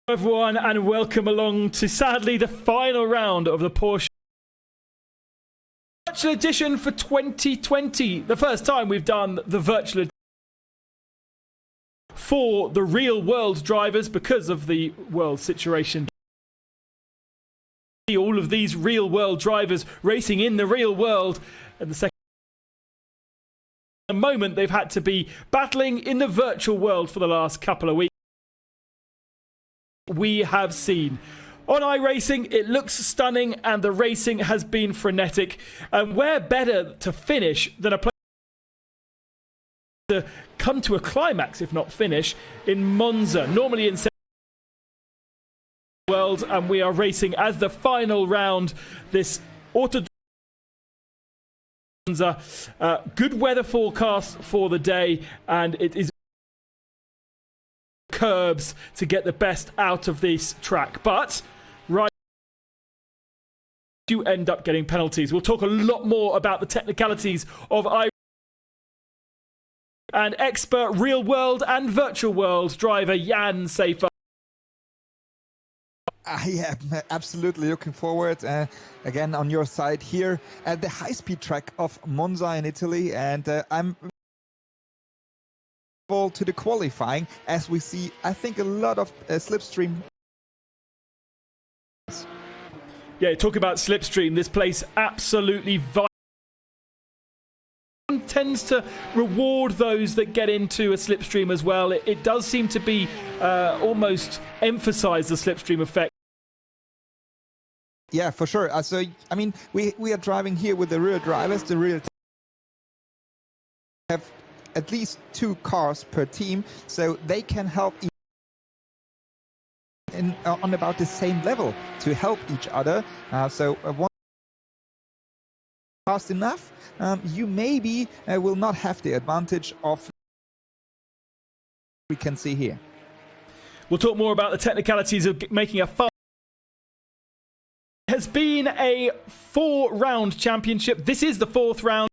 Hello everyone and welcome along to sadly the final round of the Porsche Virtual Edition for 2020. The first time we've done the Virtual Edition for the real world drivers because of the world situation. All of these real world drivers racing in the real world at the moment they've had to be battling in the virtual world for the last couple of weeks. We have seen on iRacing, it looks stunning and the racing has been frenetic, and where better to finish than a place to come to a climax, if not finish, in Monza, normally in world, and we are racing as the final round this auto Monza. Good weather forecast for the day, and it is curbs to get the best out of this track, but right, you end up getting penalties. We'll talk a lot more about the technicalities of and expert real world and virtual world driver Jan Seifer. Yeah, absolutely looking forward again on your side here at the high-speed track of Monza in Italy, and I'm to the qualifying as we see, I think, a lot of slipstream. Yeah, talk about slipstream. This place absolutely tends to reward those that get into a slipstream as well. It does seem to be almost emphasize the slipstream effect. Yeah, for sure. So I mean, we are driving here with the real drivers. The real have at least 2 cars per team, so they can help on about the same level to help each other. So one fast enough, you maybe will not have the advantage of we can see here. We'll talk more about the technicalities of making a fun. It has been a 4-round championship. This is the 4th round.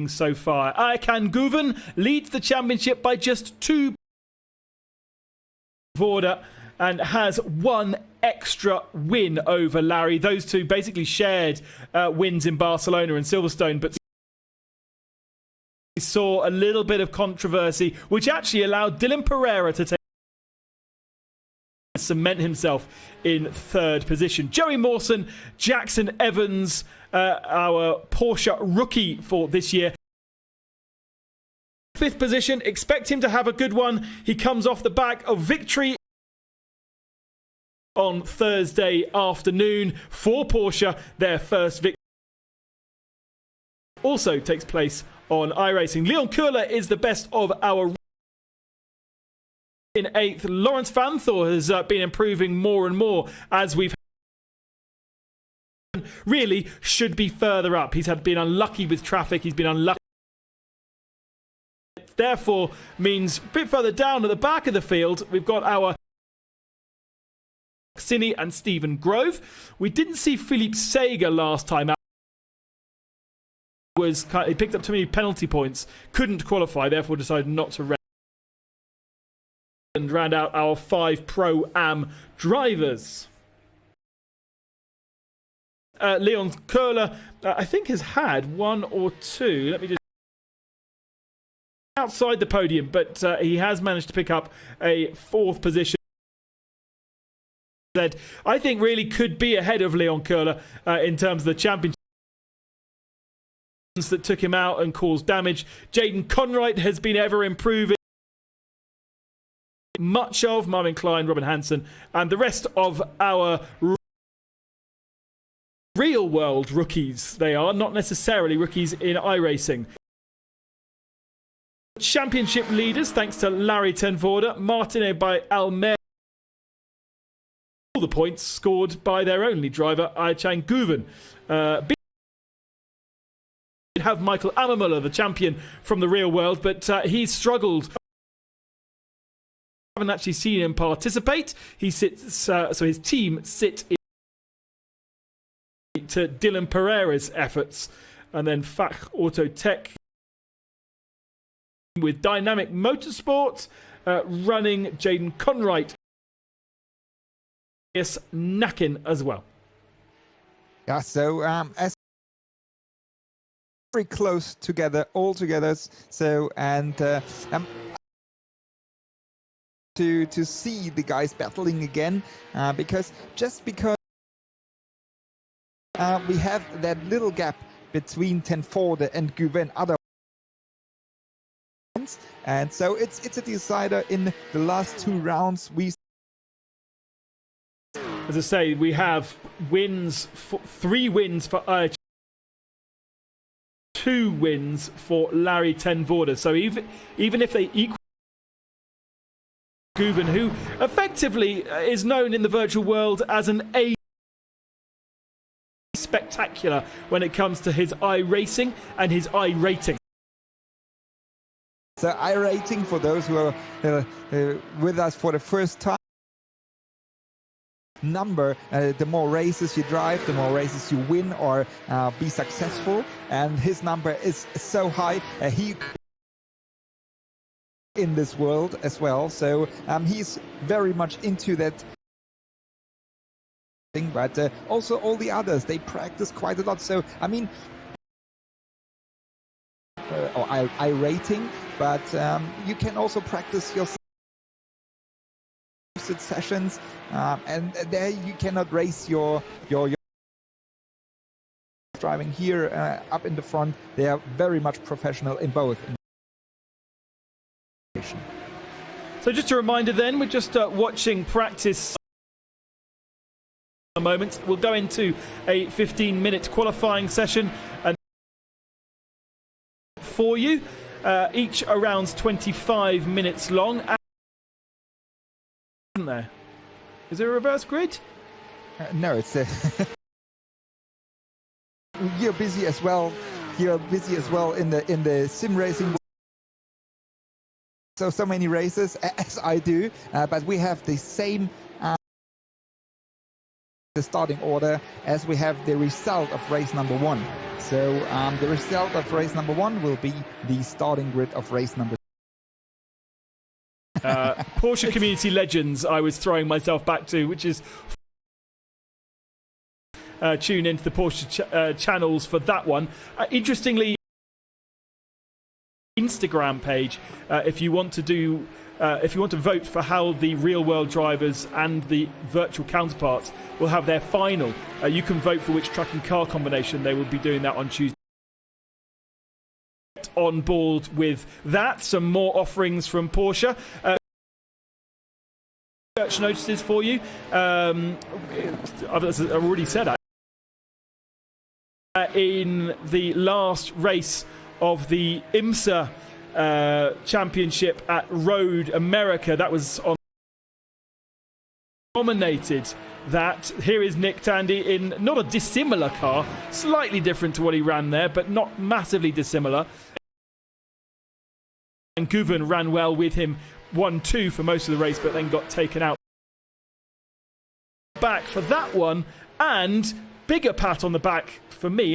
So far, Aykan Guven leads the championship by just 2 Vorder and has 1 extra win over Larry. Those two basically shared wins in Barcelona and Silverstone, but we saw a little bit of controversy which actually allowed Dylan Pereira to cement himself in 3rd position. Joey Mawson, Jackson Evans, our Porsche rookie for this year, 5th position. Expect him to have a good one. He comes off the back of victory on Thursday afternoon for Porsche. Their first victory also takes place on iRacing. Leon Köhler is the best of our in 8th. Lawrence Van Thor has been improving more and more as we've really should be further up. He's been unlucky with traffic. He's been unlucky. Therefore means a bit further down at the back of the field we've got our Cini and Stephen Grove. We didn't see Philippe Sager last time out. He picked up too many penalty points, couldn't qualify, therefore decided not to race. And round out our 5 Pro-Am drivers. Leon Köhler, I think, has had 1 or 2. Let me just outside the podium, but he has managed to pick up a 4th position. That I think really could be ahead of Leon Köhler in terms of the championship that took him out and caused damage. Jaden Conright has been ever improving. Much of Marvin Klein, Robin Hansen, and the rest of our real world rookies. They are not necessarily rookies in iRacing. Championship leaders, thanks to Larry ten Voorde, Martine by Almer. All the points scored by their only driver, Aykan Guven. Have Michael Ammermuller, the champion from the real world, but he's struggled. Haven't actually seen him participate. He sits, so his team sit in to Dylan Pereira's efforts, and then Fach Auto Tech with Dynamic Motorsport running, Jaden Conwright, Nakin as well. Yeah, so as very close together, all together. So and to see the guys battling again, because we have that little gap between Ten Voorde and Guven, other, and so it's a decider in the last 2 rounds. As I say, we have wins, 3 wins for Ayach, 2 wins for Larry Ten Voorde. So even if they equal Guven, who effectively is known in the virtual world as an A spectacular when it comes to his iRacing and his iRating. So iRating, for those who are with us for the first time, the more races you drive, the more races you win or be successful, and his number is so high. He in this world as well, so he's very much into that thing, but also all the others, they practice quite a lot. So I mean, iRating, but you can also practice your sessions, and there you cannot race your driving here up in the front. They are very much professional in both. So just a reminder then, we're just watching practice a moment. We'll go into a 15-minute qualifying session and for you, each around 25 minutes long. Isn't there? Is there a reverse grid? No, it's you're busy as well. You're busy as well in the sim racing. So many races as I do, but we have the same the starting order as we have the result of race number 1. So the result of race number 1 will be the starting grid of race number 2. Porsche Community Legends I was throwing myself back to, which is tune into the Porsche channels for that one. Interestingly, Instagram page, if you want to vote for how the real world drivers and the virtual counterparts will have their final, you can vote for which truck and car combination they will be doing that on Tuesday. On board with that, some more offerings from Porsche. Search notices for you. As I already said, in the last race of the IMSA championship at Road America, that was on dominated. That here is Nick Tandy in not a dissimilar car, slightly different to what he ran there, but not massively dissimilar. And Guven ran well with him, 1-2 for most of the race, but then got taken out. Back for that one, and bigger pat on the back for me.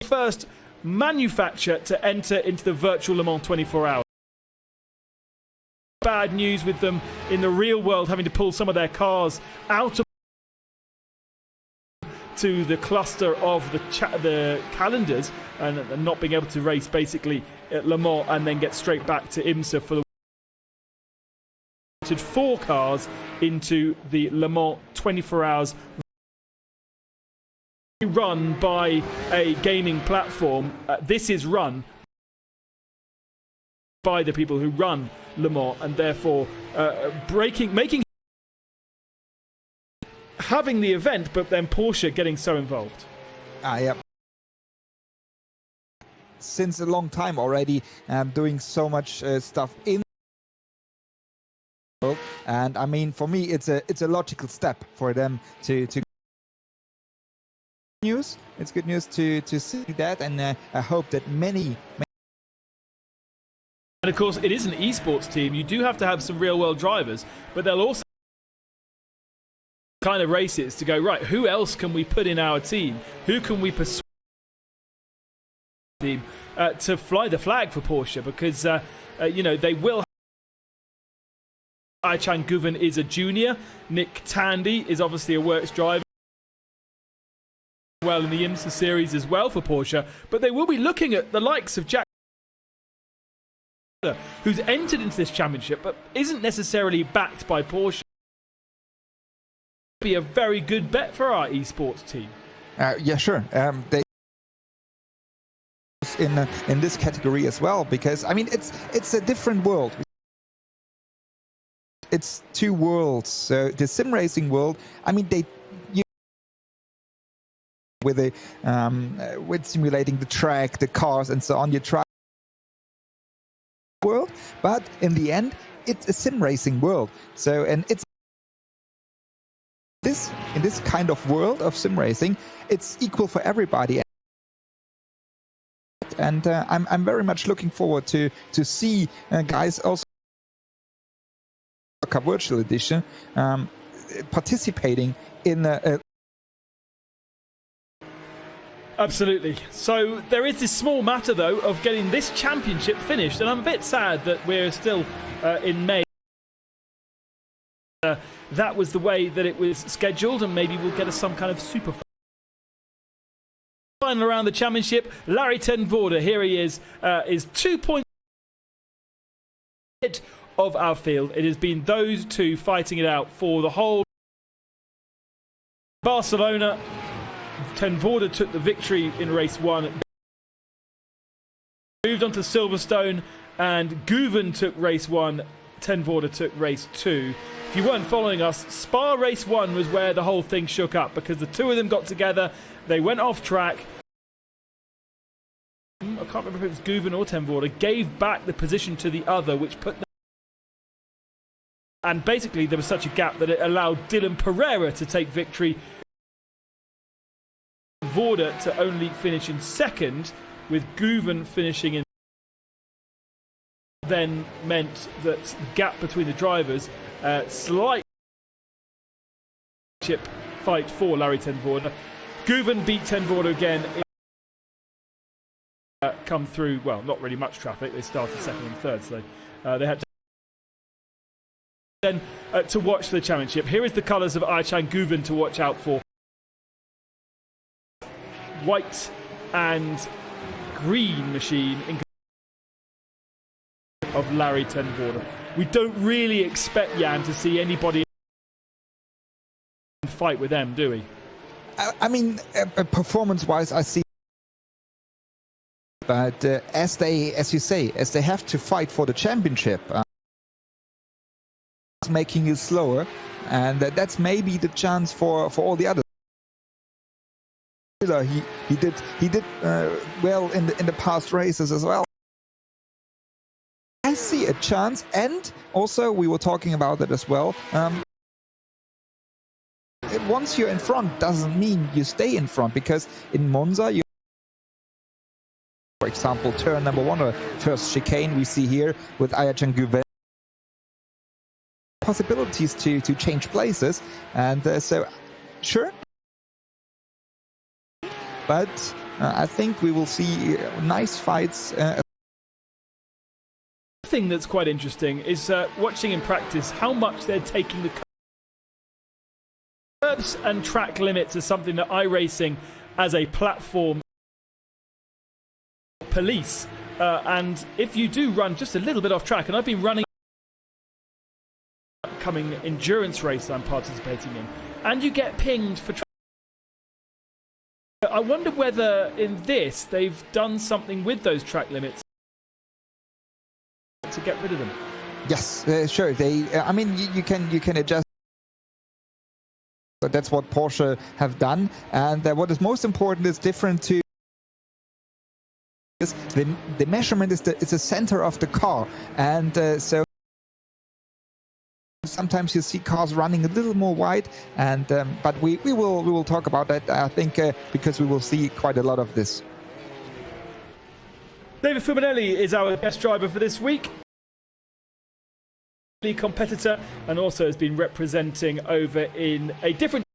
First manufacturer to enter into the virtual Le Mans 24 hours. Bad news with them in the real world, having to pull some of their cars out of to the cluster of the calendars and not being able to race basically at Le Mans and then get straight back to IMSA for the 4 cars into the Le Mans 24 hours run by a gaming platform. This is run by the people who run Le Mans, and therefore having the event, but then Porsche getting so involved. Yep. Since a long time already, doing so much stuff in. And I mean, for me, it's a logical step for them to. News. It's good news to see that, and I hope that many. And of course, it is an esports team. You do have to have some real-world drivers, but they'll also kind of races to go, right, who else can we put in our team? Who can we persuade team to fly the flag for Porsche? Because they will. Ayçan Guven is a junior. Nick Tandy is obviously a works driver. Well in the IMSA series as well for Porsche, but they will be looking at the likes of Jack, who's entered into this championship but isn't necessarily backed by Porsche. Be a very good bet for our esports team. Yeah, sure. They in this category as well, because I mean it's a different world. It's two worlds. So the sim racing world, I mean with simulating the track, the cars, and so on, you try world, but in the end, it's a sim racing world. So, and it's in this kind of world of sim racing, it's equal for everybody. And I'm very much looking forward to see guys also Supercup Virtual Edition participating in a Absolutely. So there is this small matter, though, of getting this championship finished, and I'm a bit sad that we're still in May. That was the way that it was scheduled, and maybe we'll get us some kind of super final around the championship. Larry ten Voorde, here he is 2 points of our field. It has been those two fighting it out for the whole. Barcelona. Ten Voorde took the victory in race 1. Moved on to Silverstone, and Guven took race 1. Ten Voorde took race 2. If you weren't following us, Spa race 1 was where the whole thing shook up, because the two of them got together, they went off track. I can't remember if it was Guven or Ten Voorde, gave back the position to the other, which put them. And basically there was such a gap that it allowed Dylan Pereira to take victory. Voorde to only finish in second, with Guven finishing in. Then meant that the gap between the drivers, slight chip fight for Larry ten Voorde. Guven beat Ten Voorde again. Come through, well, not really much traffic. They started second and third, so they had to. Then to watch the championship. Here is the colours of Ayçan Guven to watch out for. White and green machine in of Larry ten Voorde. We don't really expect Jan to see anybody fight with them, do we? I mean, performance-wise, I see. But as you say, as they have to fight for the championship, it's making it slower, and that's maybe the chance for all the others. He did well in the past races as well. I see a chance, and also we were talking about it as well. Once you're in front, doesn't mean you stay in front, because in Monza, for example, turn number 1 or first chicane we see here with Ayçan Guven, possibilities to change places, and so sure. But I think we will see nice fights. The thing that's quite interesting is watching in practice how much they're taking the curbs and track limits is something that iRacing as a platform police. And if you do run just a little bit off track, and I've been running upcoming endurance race I'm participating in, and you get pinged for I wonder whether in this they've done something with those track limits to get rid of them. Yes, sure. They, I mean, you can adjust. But that's what Porsche have done, and what is most important is different to the measurement is the center of the car, and so. Sometimes you see cars running a little more wide, and but we will talk about that, I think, because we will see quite a lot of this. David Fuminelli is our guest driver for this week. Competitor, and also has been representing over in a different.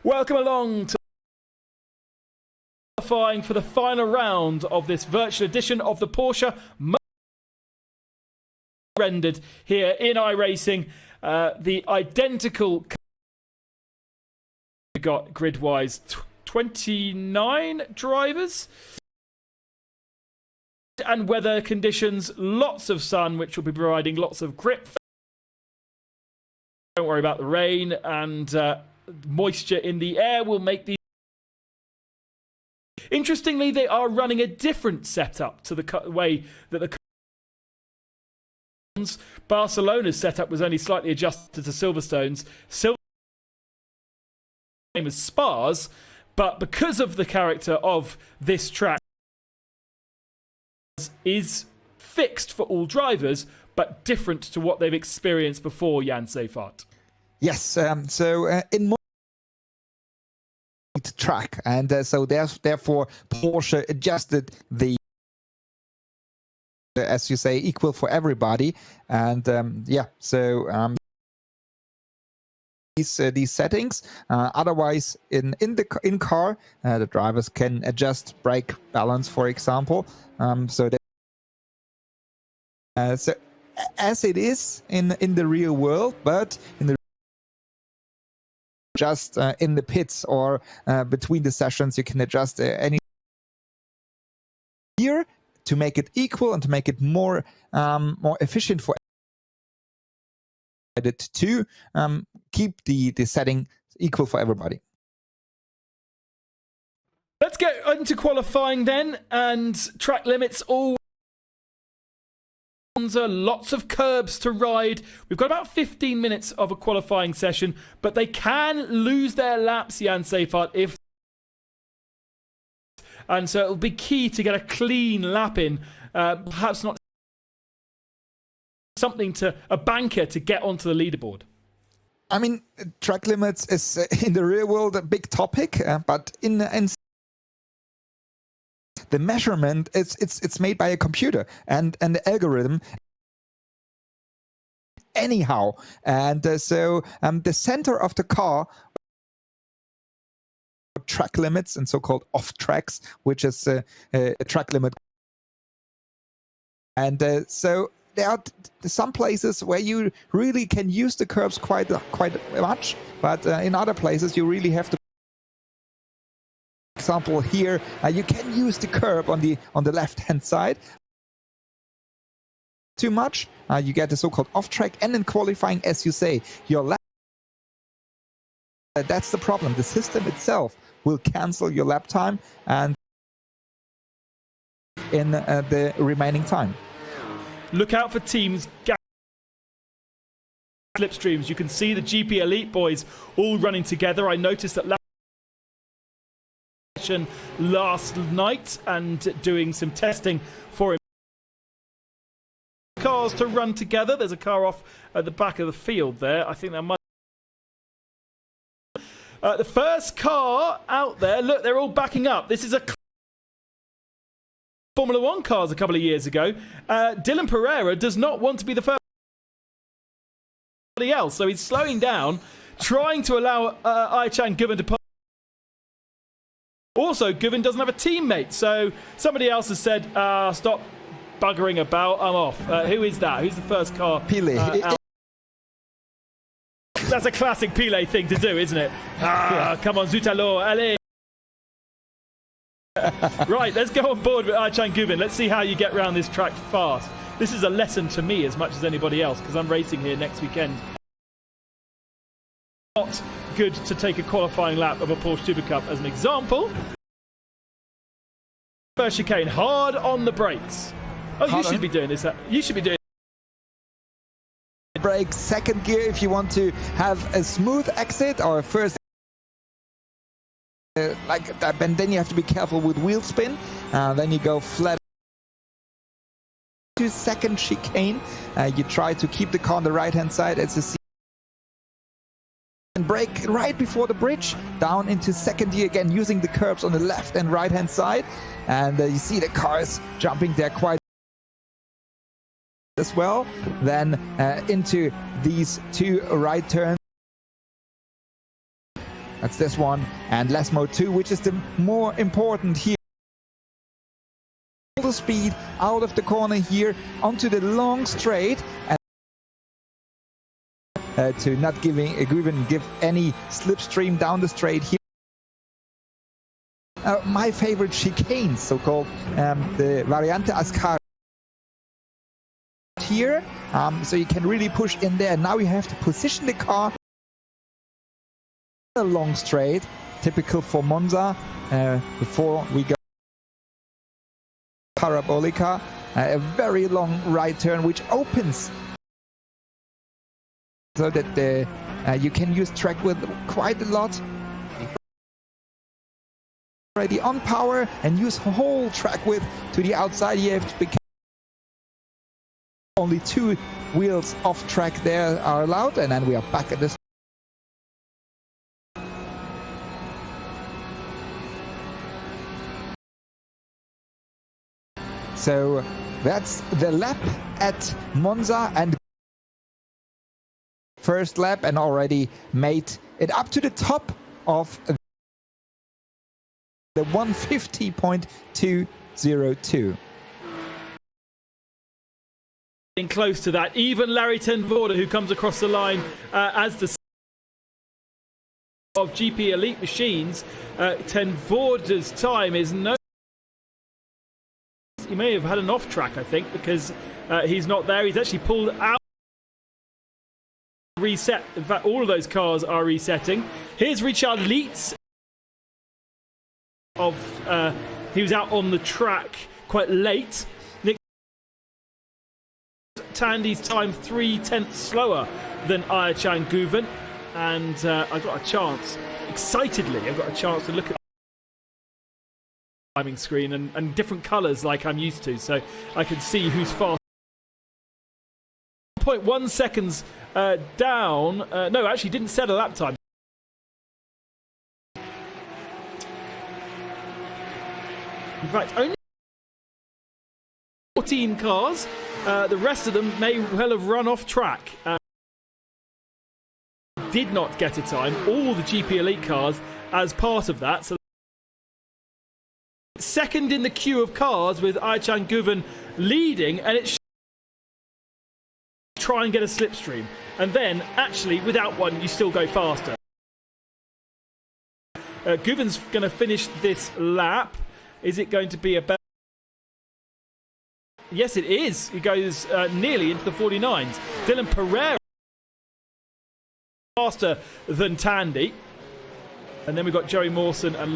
Welcome along to qualifying for the final round of this virtual edition of the Porsche Mobil rendered here in iRacing. The identical we got grid-wise 29 drivers. And weather conditions, lots of sun, which will be providing lots of grip. Don't worry about the rain, and moisture in the air will make these. Interestingly, they are running a different setup to the way that the Barcelona's setup was only slightly adjusted to Silverstone's. Same as Spa's, but because of the character of this track, is fixed for all drivers, but different to what they've experienced before, Jan Seifert. Yes, in more track, and so therefore Porsche adjusted the, as you say, equal for everybody, and these settings. Otherwise, in car, the drivers can adjust brake balance, for example. So as it is in the real world, but in the just in the pits or between the sessions, you can adjust any here to make it equal and to make it more efficient for it to keep the setting equal for everybody. Let's get into qualifying then, and track limits all. Monza, lots of curbs to ride. We've got about 15 minutes of a qualifying session, but they can lose their laps, Jan Seifert, if. And so it'll be key to get a clean lap in. Perhaps not something to a banker to get onto the leaderboard. I mean, track limits is in the real world a big topic, but in the measurement, it's made by a computer and the algorithm anyhow, and so the center of the car, track limits and so-called off tracks, which is a track limit, and so there are some places where you really can use the curbs quite much, but in other places you really have to. Example here, you can use the curb on the left-hand side. Too much, you get the so-called off-track, and in qualifying, as you say, your lap. That's the problem. The system itself will cancel your lap time and in the remaining time. Look out for teams. Slipstreams. You can see the GP Elite boys all running together. I noticed that last night and doing some testing for cars to run together. There's a car off at the back of the field there. I think that might. The first car out there. Look, they're all backing up. This is a Formula One cars a couple of years ago. Dylan Pereira does not want to be the first else, so he's slowing down, trying to allow Aychan Guven to. Also, Guven doesn't have a teammate, so somebody else has said, stop buggering about, I'm off. Who is that? Who's the first car? Pile. That's a classic Pile thing to do, isn't it? Come on, zut alors, allez. Right, let's go on board with Aychan Guven. Let's see how you get around this track fast. This is a lesson to me as much as anybody else, because I'm racing here next weekend. Not good to take a qualifying lap of a Porsche Supercup as an example. First chicane, hard on the brakes. Oh, you should be doing this. You should be doing brake, second gear if you want to have a smooth exit, or first like that, and then you have to be careful with wheel spin. Then you go flat to second chicane. You try to keep the car on the right hand side as you see. And brake right before the bridge, down into second gear again, using the curbs on the left and right hand side, and you see the cars jumping there quite as well. Then into these two right turns. That's this one, and less mode 2, which is the more important here. of speed out of the corner here onto the long straight, and to not give any slipstream down the straight here. My favorite chicane, so-called the Variante Ascari here, so you can really push in there. Now you have to position the car a long straight, typical for Monza. Before we go Parabolica, a very long right turn which opens so that you can use track width quite a lot. Already on power and use whole track width to the outside. You have to be only 2 wheels off track there are allowed, and then we are back at this. So that's the lap at Monza, and first lap, and already made it up to the top of the 150.202. Close to that. Even Larry ten Voorde, who comes across the line as the of GP Elite machines, ten Voorde's time is no. He may have had an off track, I think, because he's not there. He's actually pulled out. Reset. In fact, all of those cars are resetting. Here's Richard Lietz. He was out on the track quite late. Nick Tandy's time 3/10 slower than Ayhancan Guven, and I've got a chance, excitedly, I've got a chance to look at the timing screen and different colours like I'm used to, so I can see who's fast. 0.1 seconds down. No, actually didn't set a lap time. In fact, only 14 cars. The rest of them may well have run off track. Did not get a time. All the GP Elite cars as part of that. So second in the queue of cars with Ayhancan Guven leading, and it's try and get a slipstream. And then, actually, without one, you still go faster. Guven's going to finish this lap. Is it going to be a better? Yes, it is. He goes nearly into the 49s. Dylan Pereira faster than Tandy. And then we've got Joey Mawson and...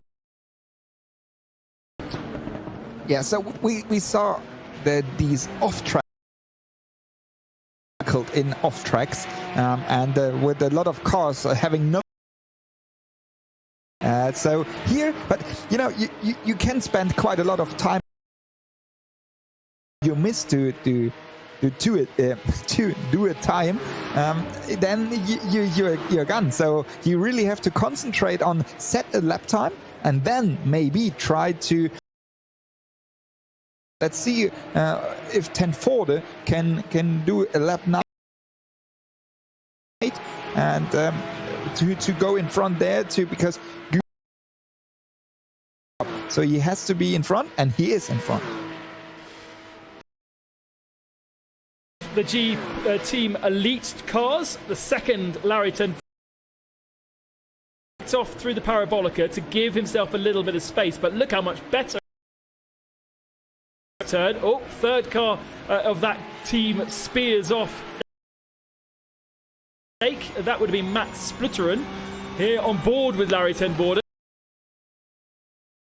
Yeah, so we saw these off-track in off tracks, and with a lot of cars having no. So here, but you know, you can spend quite a lot of time. You miss to do a time, then you're gone. So you really have to concentrate on set a lap time, and then maybe try to. Let's see if ten Voorde can do a lap now. And to go in front there too, because so he has to be in front, and he is in front. The Team Elite cars, the second Larry ten off through the Parabolica to give himself a little bit of space, but look how much better. Turn. Oh, third car of that team spears off. That would have been Matt Splitteren here on board with Larry ten Voorde.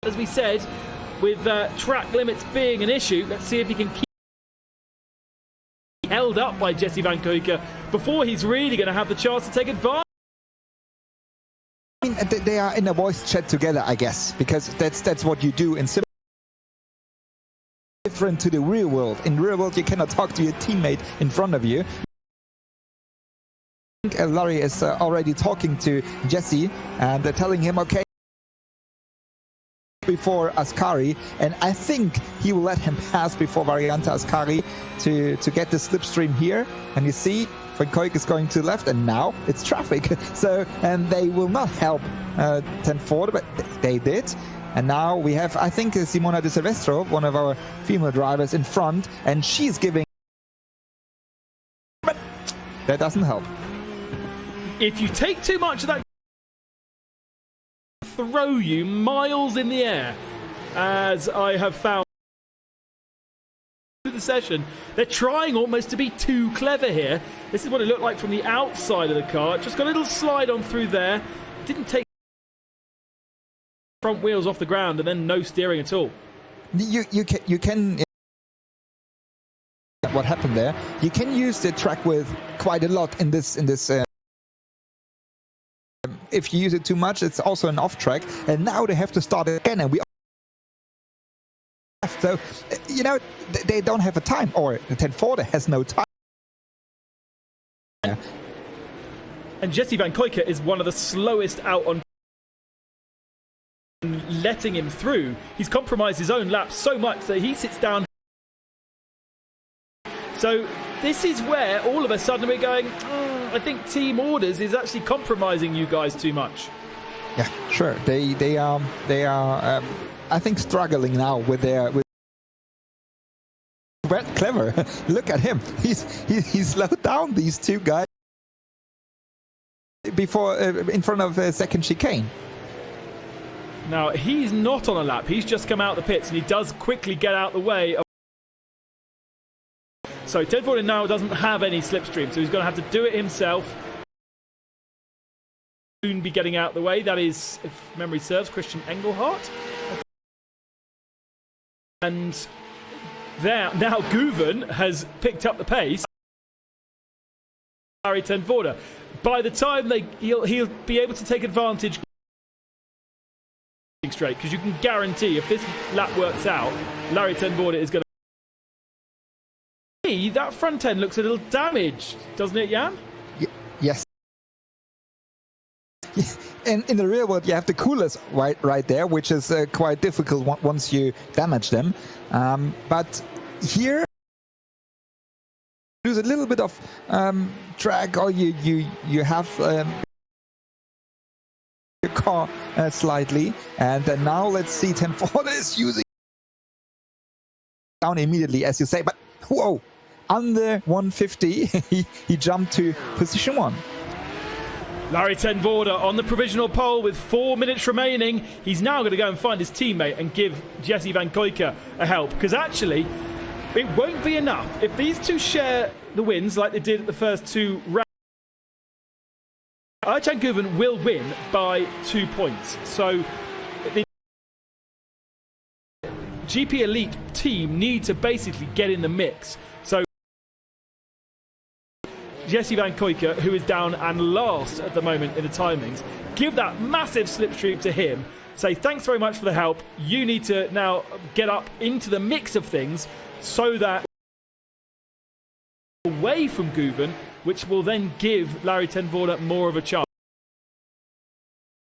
As we said, with track limits being an issue, let's see if he can keep held up by Jesse Van Kuijken before he's really going to have the chance to take advantage. I mean, they are in a voice chat together, I guess, because that's what you do in sim. Different to the real world. In real world, you cannot talk to your teammate in front of you. I think Larry is already talking to Jesse and telling him, okay, before Ascari, and I think he will let him pass before Variante Ascari to get the slipstream here. And you see, Van Kuijken is going to the left, and now it's traffic. So, and they will not help ten Voorde, but they did. And now we have, I think, Simona Di Silvestro, one of our female drivers, in front, and she's giving. But that doesn't help. If you take too much of that, throw you miles in the air, as I have found through the session. They're trying almost to be too clever here. This is what it looked like from the outside of the car. It just got a little slide on through there. Didn't take front wheels off the ground, and then no steering at all. You can what happened there. You can use the track width quite a lot in this. If you use it too much, it's also an off track, and now they have to start again, and we. So, you know, they don't have a time, or the 1040 has no time. And Jesse Van Kuijken is one of the slowest out on letting him through. He's compromised his own lap so much that he sits down. So this is where all of a sudden we're going, I think team orders is actually compromising you guys too much. Yeah, sure. They are I think struggling now with their. Well, clever. Look at him. He slowed down these two guys before in front of the second chicane. Now he's not on a lap. He's just come out the pits, and he does quickly get out the way. So 1040 now doesn't have any slipstream, so he's going to have to do it himself. Soon be getting out the way. That is, if memory serves, Christian Engelhardt. And there now Guven has picked up the pace. Larry 1040. By the time he'll be able to take advantage straight, because you can guarantee if this lap works out, Larry 1040 is going to. That front end looks a little damaged, doesn't it, Jan? Yes. And in the real world, you have the coolers right there, which is quite difficult once you damage them. But here, lose a little bit of drag, or you have your car slightly. And then now let's see, 1040 is using down immediately, as you say. But whoa! Under 150, he jumped to position 1. Larry 1040 on the provisional pole with 4 minutes remaining. He's now going to go and find his teammate and give Jesse Van Kuijken a help, because actually it won't be enough. If these two share the wins like they did at the first two rounds, Aycan Guven will win by 2 points. So the GP Elite team need to basically get in the mix. So Jesse Van Kuijken, who is down and last at the moment in the timings, give that massive slipstream to him. Say thanks very much for the help. You need to now get up into the mix of things so that away from Guven, which will then give Larry 1040 more of a chance.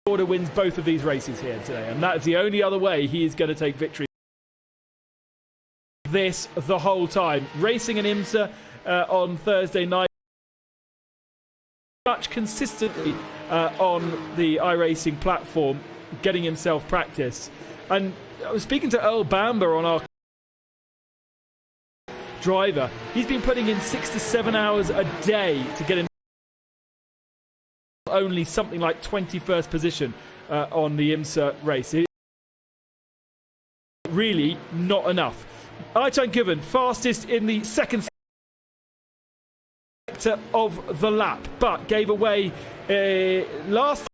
1040 wins both of these races here today, and that is the only other way he is going to take victory. This the whole time. Racing in IMSA on Thursday night. Much consistently on the iRacing platform, getting himself practice. And I was speaking to Earl Bamber on our driver. He's been putting in 6 to 7 hours a day to get him only something like 21st position on the IMSA race. Really not enough. Aycan Guven fastest in the second of the lap, but gave away last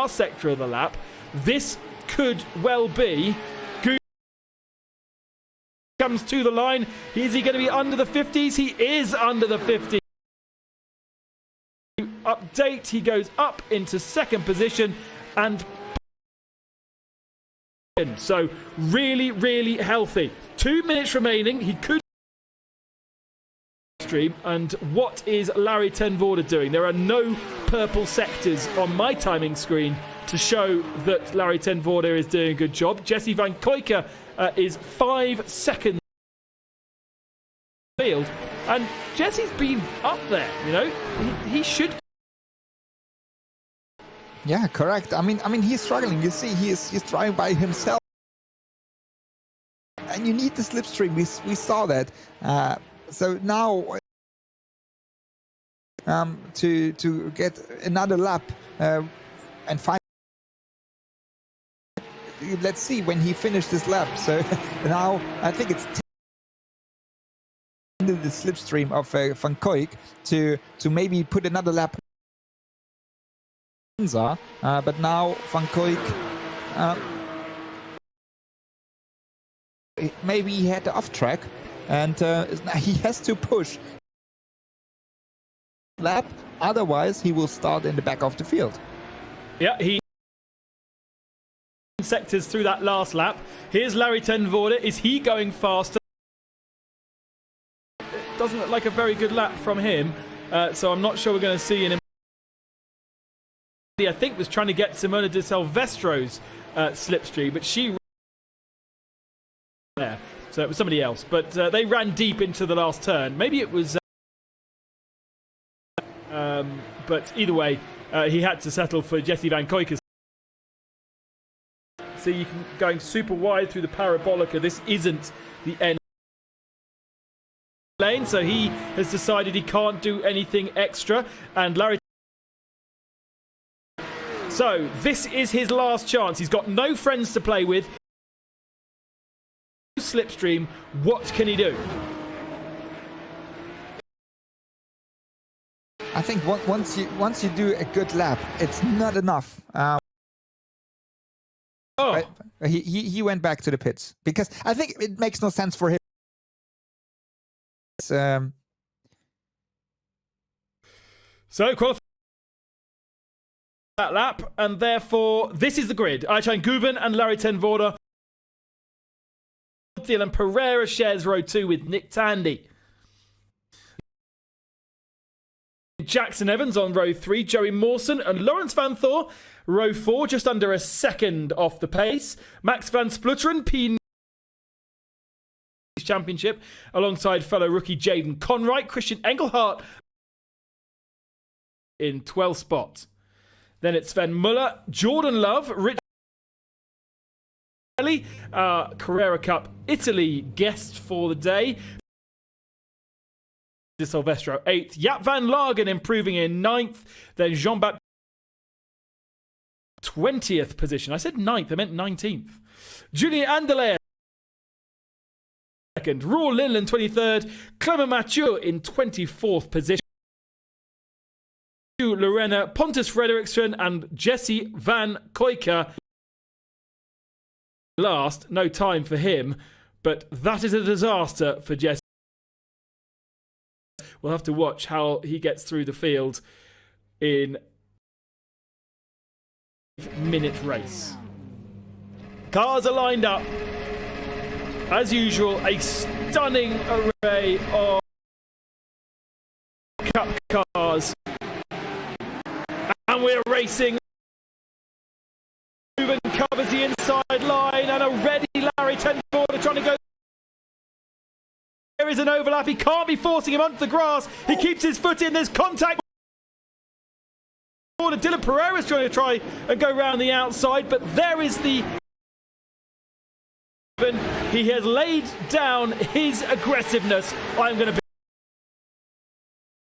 sector of the lap. This could well be. Guven comes to the line. Is he going to be under the 50s? He is under the 50s. Update, he goes up into second position, and so really healthy. 2 minutes remaining. He could. And what is Larry 1040 doing? There are no purple sectors on my timing screen to show that Larry 1040 is doing a good job. Jesse Van Kuijken is 5 seconds field, and Jesse's been up there. You know, he should. Yeah, correct. I mean, he's struggling. You see, he's trying by himself, and you need the slipstream. We saw that. So now to get another lap and find. Let's see when he finished this lap. So now I think it's into the slipstream of Van Koik to maybe put another lap. Monza, but now Van Koik maybe he had the off track, and he has to push lap. Otherwise, he will start in the back of the field. Yeah, he sectors through that last lap. Here's Larry ten Voorde. Is he going faster? It doesn't look like a very good lap from him, so I'm not sure we're going to see an. I think was trying to get Simona de Silvestro's slipstream, but she there, so it was somebody else. But they ran deep into the last turn. Maybe it was, but either way, he had to settle for Jesse Van Koik. So you can going super wide through the parabolica. This isn't the end lane, so he has decided he can't do anything extra, and Larry. So this is his last chance. He's got no friends to play with. Slipstream, what can he do? I think once you do a good lap, it's not enough. Right? He went back to the pits because I think it makes no sense for him. So qualify that lap, and therefore this is the grid. Aytjan Guven and Larry ten Voorde. Dylan Pereira shares row 2 with Nick Tandy. Jackson Evans on row 3, Joey Mawson and Lawrence Van Thor, row 4, just under a second off the pace. Max van Splutteren, P Championship, alongside fellow rookie Jaden Conright. Christian Engelhardt in 12th spot. Then it's Sven Muller, Jordan Love, Rich Kelly, Carrera Cup Italy guest for the day. De Silvestro 8th, Jaap van Lagen improving in 9th, then Jean-Baptiste 20th position. I said 9th, I meant 19th. Julien Andelaer 2nd, Roar Lindland 23rd, Clement Mathieu in 24th position. Lorena Pontus Frederiksen and Jesse Van Koik last. No time for him, but that is a disaster for Jesse. We'll have to watch how he gets through the field in a minute race. Cars are lined up. As usual, a stunning array of Cup cars. And we're racing. Ruben covers the inside line, and a ready Larry ten Voorde trying to go. There is an overlap. He can't be forcing him onto the grass. He keeps his foot in. There's contact. Dylan Pereira is trying to try and go round the outside, but there is the. He has laid down his aggressiveness. I'm going to be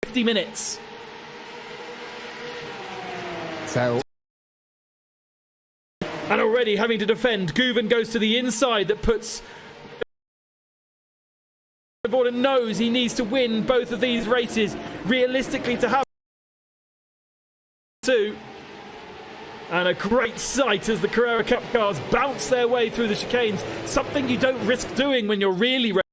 50 minutes. So. And already having to defend, Guven goes to the inside. That puts. Voorde knows he needs to win both of these races realistically to have two. And a great sight as the Carrera Cup cars bounce their way through the chicanes. Something you don't risk doing when you're really ready.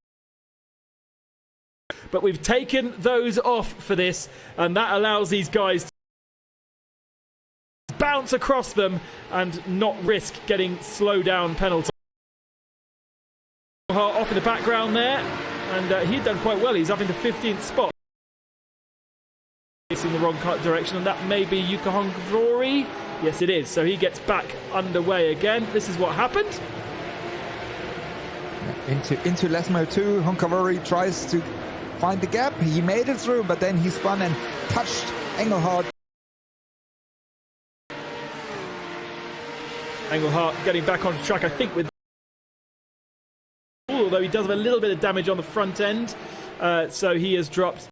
But we've taken those off for this, and that allows these guys to bounce across them and not risk getting slow down penalty. Off in the background there, and he'd done quite well. He's up into 15th spot. It's in the wrong direction, and that may be Yuka Hongori. Yes, it is. So he gets back underway again. This is what happened. Into Lesmo 2, Hongori tries to find the gap. He made it through, but then he spun and touched Engelhardt. Engelhardt getting back on track, I think, with... although he does have a little bit of damage on the front end. So he has dropped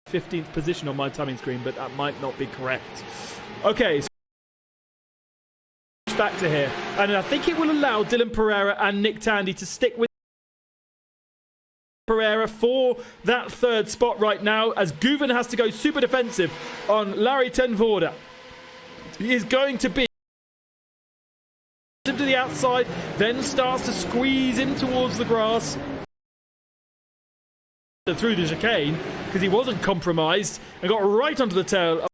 15th position on my timing screen, but that might not be correct. Okay, so factor here. And I think it will allow Dylan Pereira and Nick Tandy to stick with Pereira for that third spot right now, as Guven has to go super defensive on Larry ten Voorde. He is going to be to the outside, then starts to squeeze in towards the grass through the chicane because he wasn't compromised and got right onto the tail.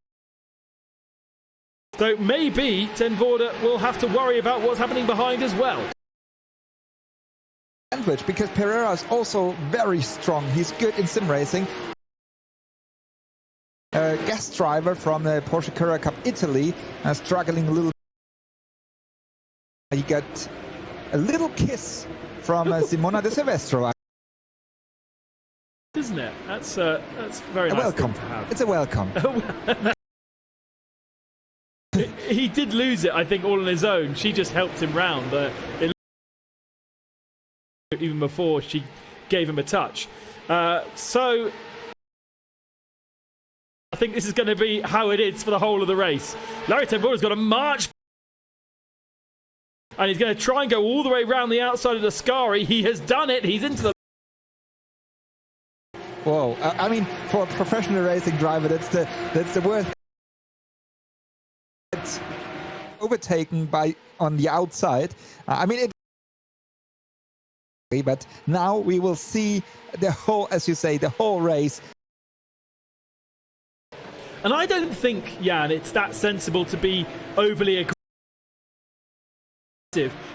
So maybe ten Voorde will have to worry about what's happening behind as well. Sandwich, because Pereira is also very strong. He's good in sim racing. Guest driver from the Porsche Cup Italy, struggling a little. He got a little kiss from Simona de Silvestro. Isn't it? That's very nice. Welcome. To have. It's a welcome. He did lose it, I think, all on his own. She just helped him round. Even before she gave him a touch. So I think this is going to be how it is for the whole of the race. Larry ten Voorde's got a march. And he's going to try and go all the way around the outside of the Scari. He has done it. He's into the... Whoa. I mean, for a professional racing driver, that's the worst. It's overtaken by on the outside. I mean, but now we will see the whole, as you say, the whole race. And I don't think, Jan, it's that sensible to be overly aggressive.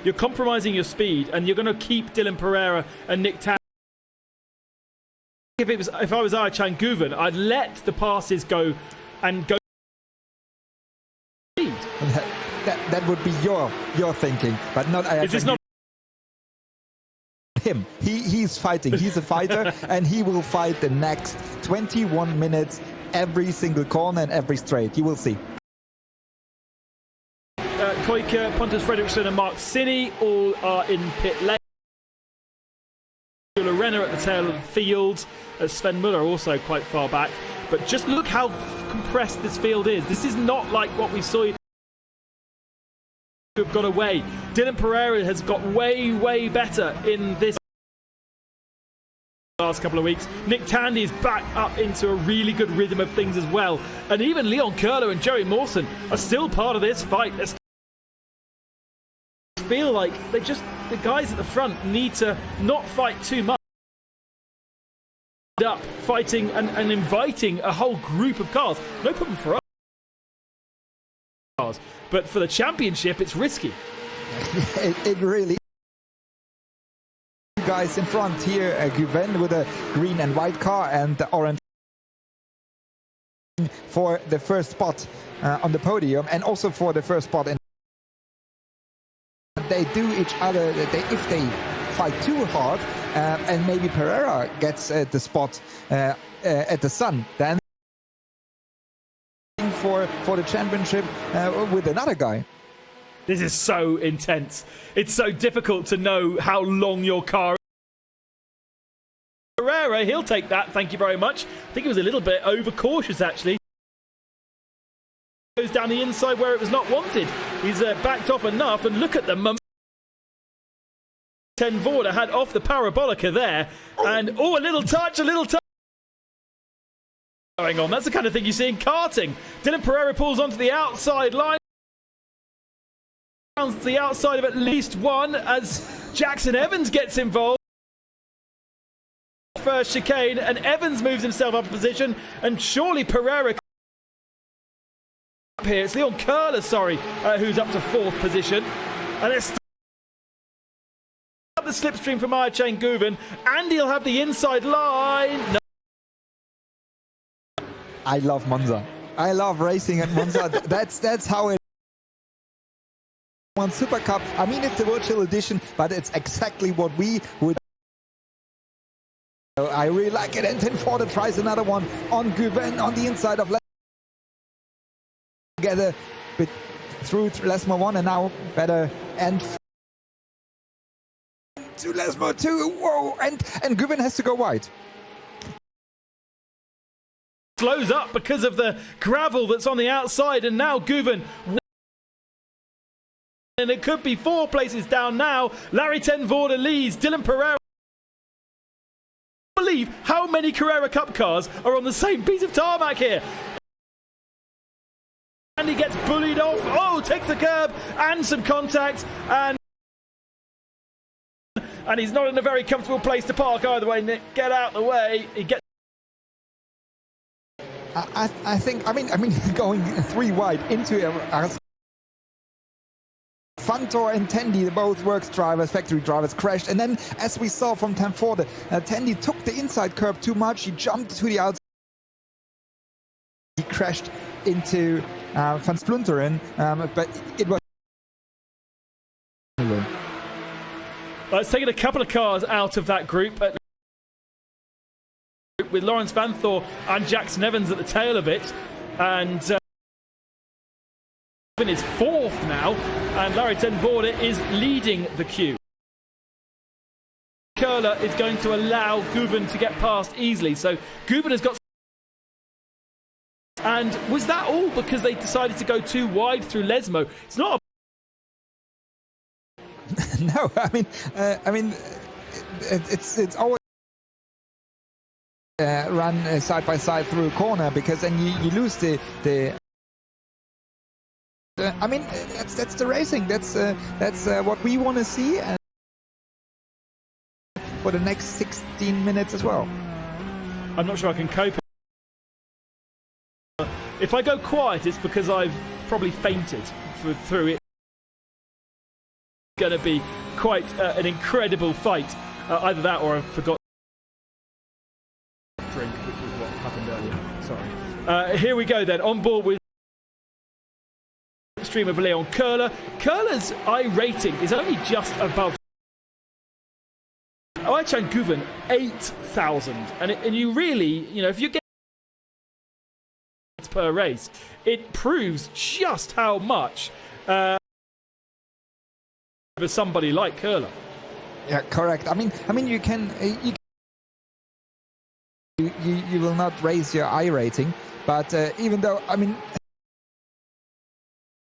You're compromising your speed, and you're going to keep Dylan Pereira and Nick Tandy. If I was Ayhancan Guven, I'd let the passes go and go. That would be your thinking, but not Ayhancan. Is this not him? He's fighting. He's a fighter, and he will fight the next 21 minutes, every single corner and every straight. You will see. Koike, Pontus Fredriksson and Mark Sinney all are in pit lane. Renner at the tail of the field. Sven Muller also quite far back. But just look how compressed this field is. This is not like what we saw have got away. Dylan Pereira has got way better in this last couple of weeks. Nick Tandy is back up into a really good rhythm of things as well. And even Leon Curler and Joey Mawson are still part of this fight. Feel like the guys at the front need to not fight too much, up fighting and inviting a whole group of cars. No problem for us, but for the championship it's risky. it really guys in front here, Guven with a green and white car and the orange for the first spot on the podium, and also for the first spot in. They do each other, if they fight too hard, and maybe Pereira gets the spot at the sun, then for the championship with another guy. This is so intense. It's so difficult to know how long your car is. Pereira, he'll take that, thank you very much. I think he was a little bit overcautious actually. Goes down the inside where it was not wanted. He's backed off enough, and look at the momentum. Ten Voorde had off the parabolica there, and a little touch going on. That's the kind of thing you see in karting. Dylan Pereira pulls onto the outside line, to the outside of at least one as Jackson Evans gets involved. First chicane, and Evans moves himself up a position, and surely Pereira here. It's Leon Curler, who's up to fourth position, and it's up the slipstream from Ayhancan Guven, and he'll have the inside line. No. I love Monza. I love racing at Monza. that's how it. One Supercup. I mean, it's a virtual edition, but it's exactly what we would. So I really like it. And ten Voorde tries another one on Guven on the inside of. Together, but through Lesmo 1 and now better end to Lesmo 2. Whoa, and Guven has to go wide. Slows up because of the gravel that's on the outside, and now Guven, and it could be 4 places down now. Larry Ten Voorde leads. Dylan Pereira. I can't believe how many Carrera Cup cars are on the same piece of tarmac here. And he gets bullied off. Oh, takes the curb and some contact, and he's not in a very comfortable place to park either way. Nick, get out the way. He gets. I think. I mean, going 3 wide into Fantor and Tandy, both works drivers, factory drivers, crashed. And then, as we saw from Ten Voorde, Tandy took the inside curb too much. He jumped to the outside. He crashed into Van Splunteren, but it was. It's taken a couple of cars out of that group, with Lawrence Vanthoor and Jackson Evans at the tail of it, and is 4th now, and Larry Ten Voorde is leading the queue. Curler is going to allow Guven to get past easily, so Guven has got. And was that all because they decided to go too wide through Lesmo? It's not a No, I mean, it's always run side by side through a corner, because then you lose the. I mean, that's the racing. That's what we want to see, and for the next 16 minutes as well. I'm not sure I can cope. If I go quiet, it's because I've probably fainted through it. It's going to be quite an incredible fight. Either that or I've forgotten to drink, which was what happened earlier. Sorry. Here we go then. On board with stream of Leon Curler. Curler's I rating is only just above. Aichan Guven 8,000, and you really, if you get per race, it proves just how much for somebody like Curler. Yeah, correct. I mean, you can you will not raise your I rating, but even though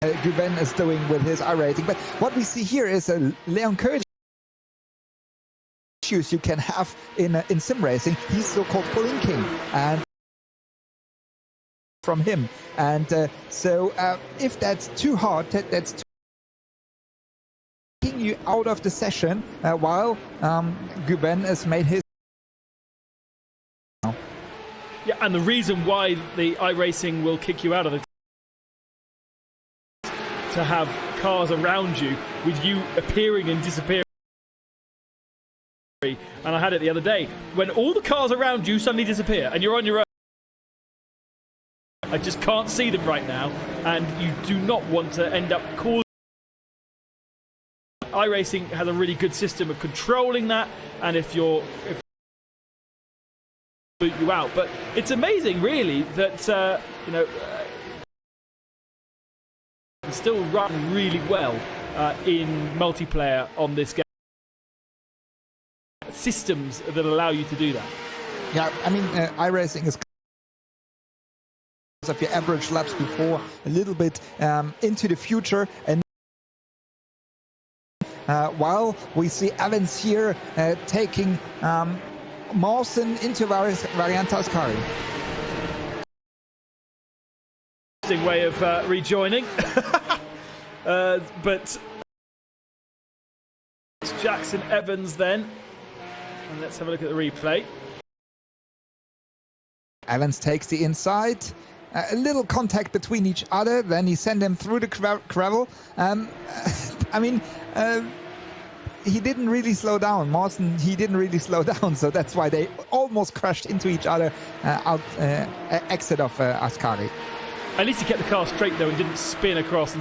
Guven is doing with his I rating, but what we see here is a Leon Curler issues you can have in sim racing. He's so-called pulling king, and from him, and so if that's too hard, that's taking you out of the session, while Guven has made his. Yeah, and the reason why the iRacing will kick you out of it, to have cars around you with you appearing and disappearing. And I had it the other day when all the cars around you suddenly disappear and you're on your own. I just can't see them right now, and you do not want to end up causing. iRacing has a really good system of controlling that, and if boot you out. But it's amazing, really, that still run really well in multiplayer on this game. Systems that allow you to do that. Yeah, I mean, iRacing is of your average laps before, a little bit into the future, and while we see Evans here taking Mawson into Variante Ascari. Interesting way of rejoining, but it's Jackson Evans then, and let's have a look at the replay. Evans takes the inside. A little contact between each other, then he sent them through the gravel. He didn't really slow down. Mawson, he didn't really slow down, so that's why they almost crashed into each other exit of Ascari. At least he kept the car straight though and didn't spin across.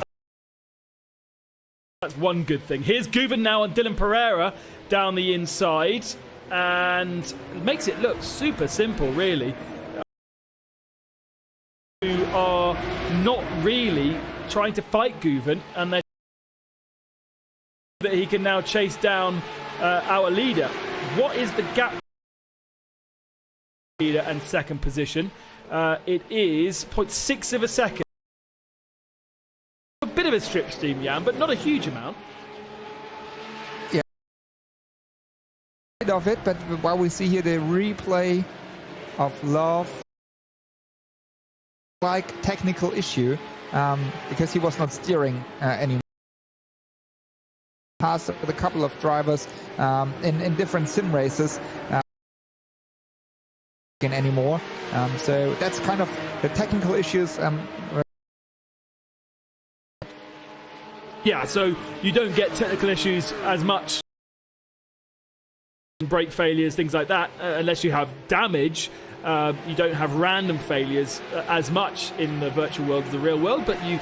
That's one good thing. Here's Guven now and Dylan Pereira down the inside, and it makes it look super simple, really. Who are not really trying to fight Guven, and that he can now chase down our leader. What is the gap? Leader and second position. It is 0.6 of a second. A bit of a strip steam, Jan, but not a huge amount. Yeah. Of it, but while we see here the replay of Love, like technical issue, because he was not steering anymore. Passed with a couple of drivers in different sim races anymore. So that's kind of the technical issues. Yeah, so you don't get technical issues as much, brake failures, things like that, unless you have damage. You don't have random failures as much in the virtual world as the real world, but you,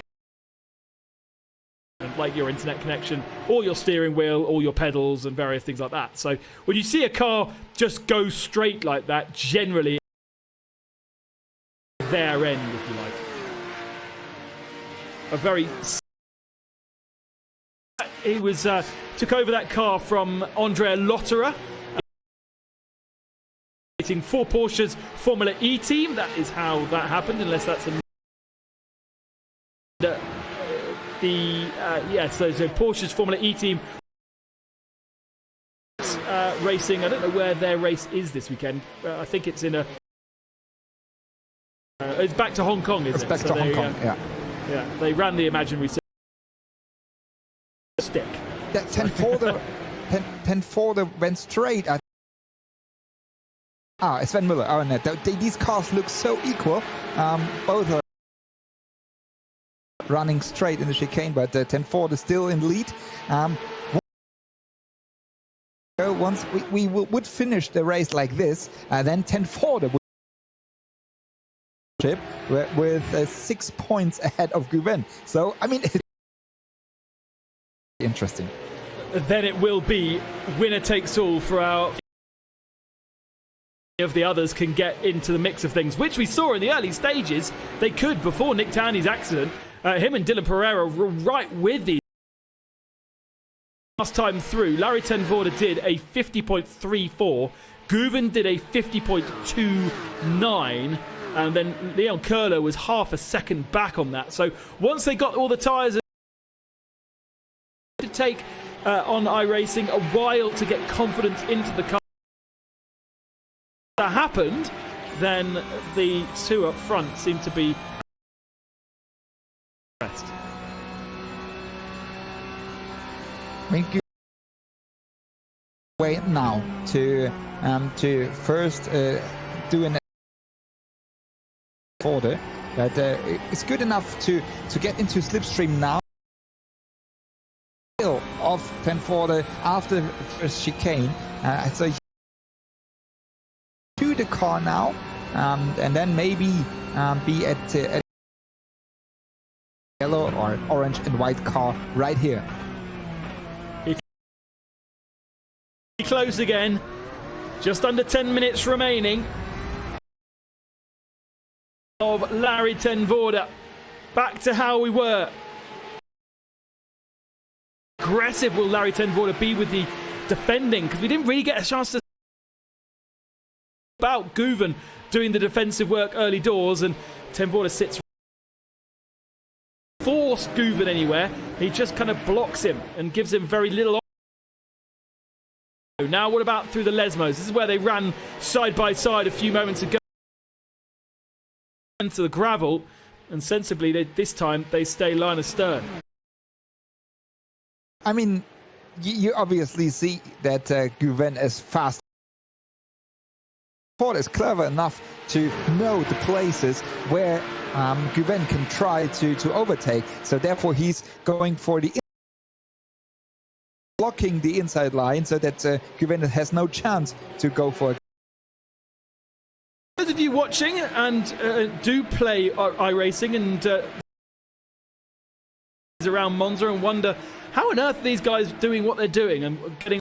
like your internet connection or your steering wheel or your pedals and various things like that. So when you see a car just go straight like that, generally their end, if you like. A very... He was took over that car from Andrea Lotterer, for Porsche's Formula E team. That is how that happened, unless that's a... so Porsche's Formula E team racing. I don't know where their race is this weekend. I think it's in a... it's back to Hong Kong, isn't it? It's back to Hong Kong, yeah. Yeah, they ran the imaginary stick. That 10-4 went straight at... Sven Müller. Oh, no, these cars look so equal. Both are running straight in the chicane, but 10-4 is still in lead. Once we would finish the race like this, then 10-4 would with 6 points ahead of Guven. So, I mean, it's interesting. Then it will be winner takes all for our... of the others can get into the mix of things, which we saw in the early stages. They could, before Nick Tandy's accident. Him and Dylan Pereira were right with these. Last time through, Larry ten Voorde did a 50.34. Guven did a 50.29. And then Leon Curler was half a second back on that. So once they got all the tyres, to take on iRacing a while to get confidence into the car. That happened, then the two up front seem to be best. Wait now to first do an order, but it's good enough to get into slipstream now. Of 10-4 after the first chicane, so to the car now, and then maybe be at yellow or orange and white car right here. Close again, just under 10 minutes remaining of Larry ten Voorde. Back to how we were. Aggressive will Larry ten Voorde be with the defending, because we didn't really get a chance to about Guven doing the defensive work early doors, and ten Voorde sits force Guven anywhere. He just kind of blocks him and gives him very little. Now what about through the Lesmos? This is where they ran side by side a few moments ago into the gravel, and sensibly this time they stay line astern. I mean, you obviously see that Guven is fast. Ford is clever enough to know the places where Guven can try to overtake. So therefore he's going for the blocking the inside line so that Guven has no chance to go for it. Those of you watching and do play iRacing and around Monza and wonder how on earth are these guys doing what they're doing and getting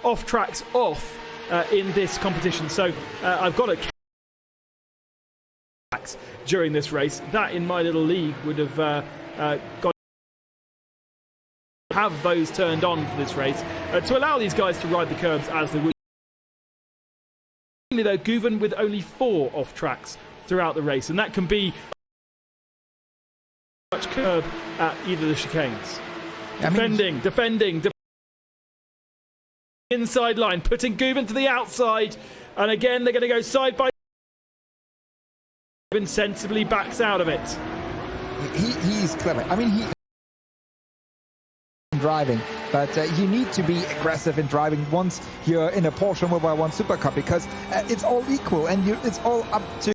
off tracks in this competition. So I've got a during this race. That in my little league would have got have those turned on for this race to allow these guys to ride the curbs as they would. Though Guven with only 4 off tracks throughout the race, and that can be much curb at either of the chicanes. Defending inside line, putting Guven to the outside, and again they're going to go side by. Guven sensibly backs out of it. He's clever. I mean, he driving, but you need to be aggressive in driving once you're in a Porsche Mobile 1 Supercup, because it's all equal and it's all up to.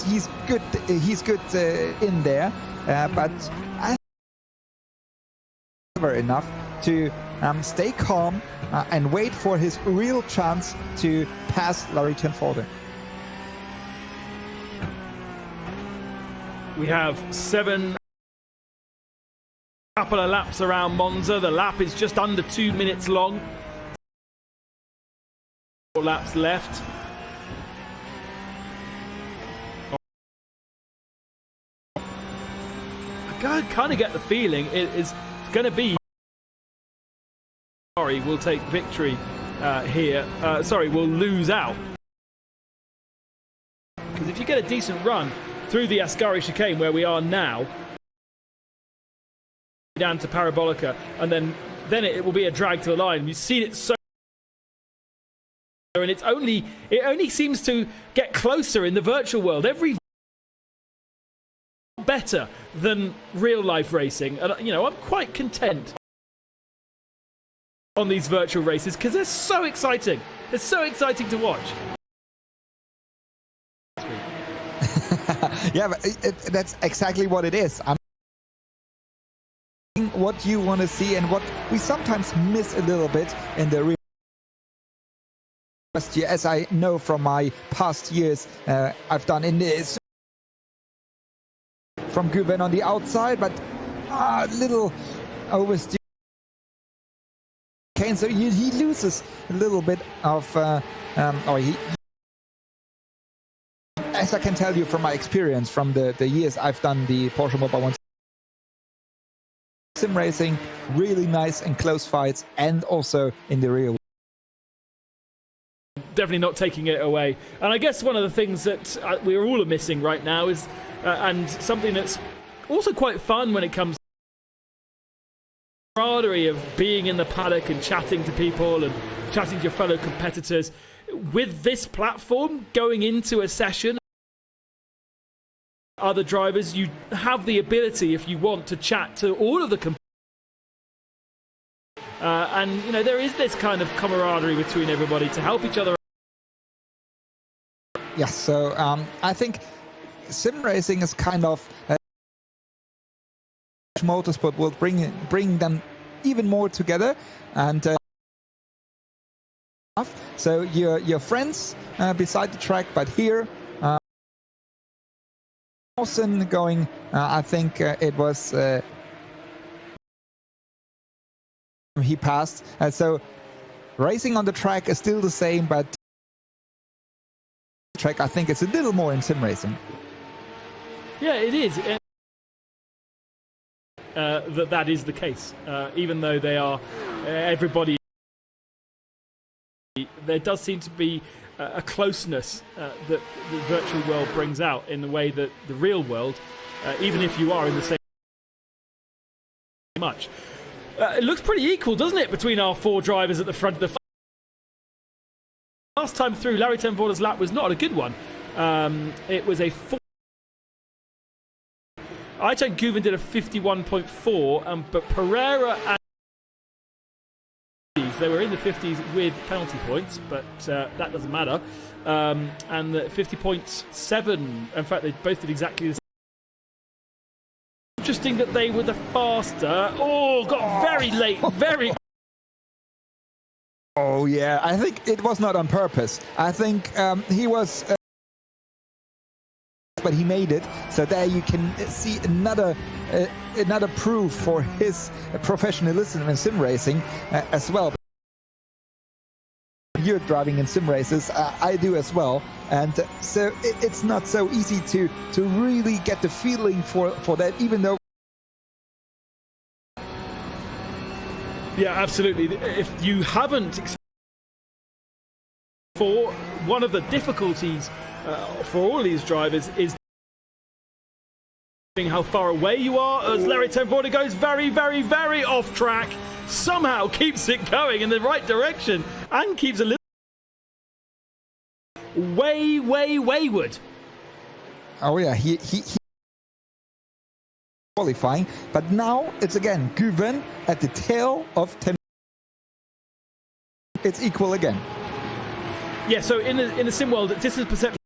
He's good in there, but I clever enough to stay calm and wait for his real chance to pass Larry Tenforde. We have 7 couple of laps around Monza. The lap is just under 2 minutes long. 4 laps left. I kind of get the feeling it's going to be. Sorry, we'll take victory here. Sorry, we'll lose out. Because if you get a decent run through the Ascari chicane where we are now, down to Parabolica, and then it will be a drag to the line. You've seen it so, and it only seems to get closer in the virtual world. Every better than real life racing, and I'm quite content on these virtual races because they're so exciting. They're so exciting to watch. Yeah, but that's exactly what it is. What you want to see and what we sometimes miss a little bit in the real. As I know from my past years, I've done in this from Guven on the outside, but a little oversteer. So he loses a little bit of, as I can tell you from my experience from the years I've done the Porsche Mobile 1 sim racing, really nice and close fights, and also in the real. Definitely not taking it away. And I guess one of the things that we're all missing right now is, and something that's also quite fun when it comes to the camaraderie of being in the paddock and chatting to people and chatting to your fellow competitors. With this platform going into a session, other drivers, you have the ability, if you want, to chat to all of the competitors. And there is this kind of camaraderie between everybody to help each other. Yes, so I think sim racing is kind of motorsport will bring them even more together, and so you're friends beside the track, but here Austin going, I think it was he passed, so racing on the track is still the same, but track I think it's a little more in sim racing. Yeah, it is. That is the case, even though they are everybody. There does seem to be a closeness that the virtual world brings out in the way that the real world, even if you are in the same much. It looks pretty equal, doesn't it, between our 4 drivers at the front of the. Last time through, Larry Tenforde's lap was not a good one. It was a 4. Aytan Guven did a 51.4, but Pereira and they were in the 50s with penalty points, but that doesn't matter. And the 50.7, in fact, they both did exactly the same. Interesting that they were the faster. Oh, got very late, very. Oh yeah, I think it was not on purpose. I think he was. But he made it, so there you can see another proof for his professionalism in sim racing as well. you're driving in sim races. I do as well, and so it's not so easy to really get the feeling for that, even though. Yeah, absolutely. If you haven't, for one of the difficulties for all these drivers is how far away you are, as Larry Tenvoorde goes very, very, very off track, somehow keeps it going in the right direction and keeps a little wayward. Oh yeah, he qualifying, but now it's again Guven at the tail of 10. It's equal again. Yeah, so in a sim world, distance perception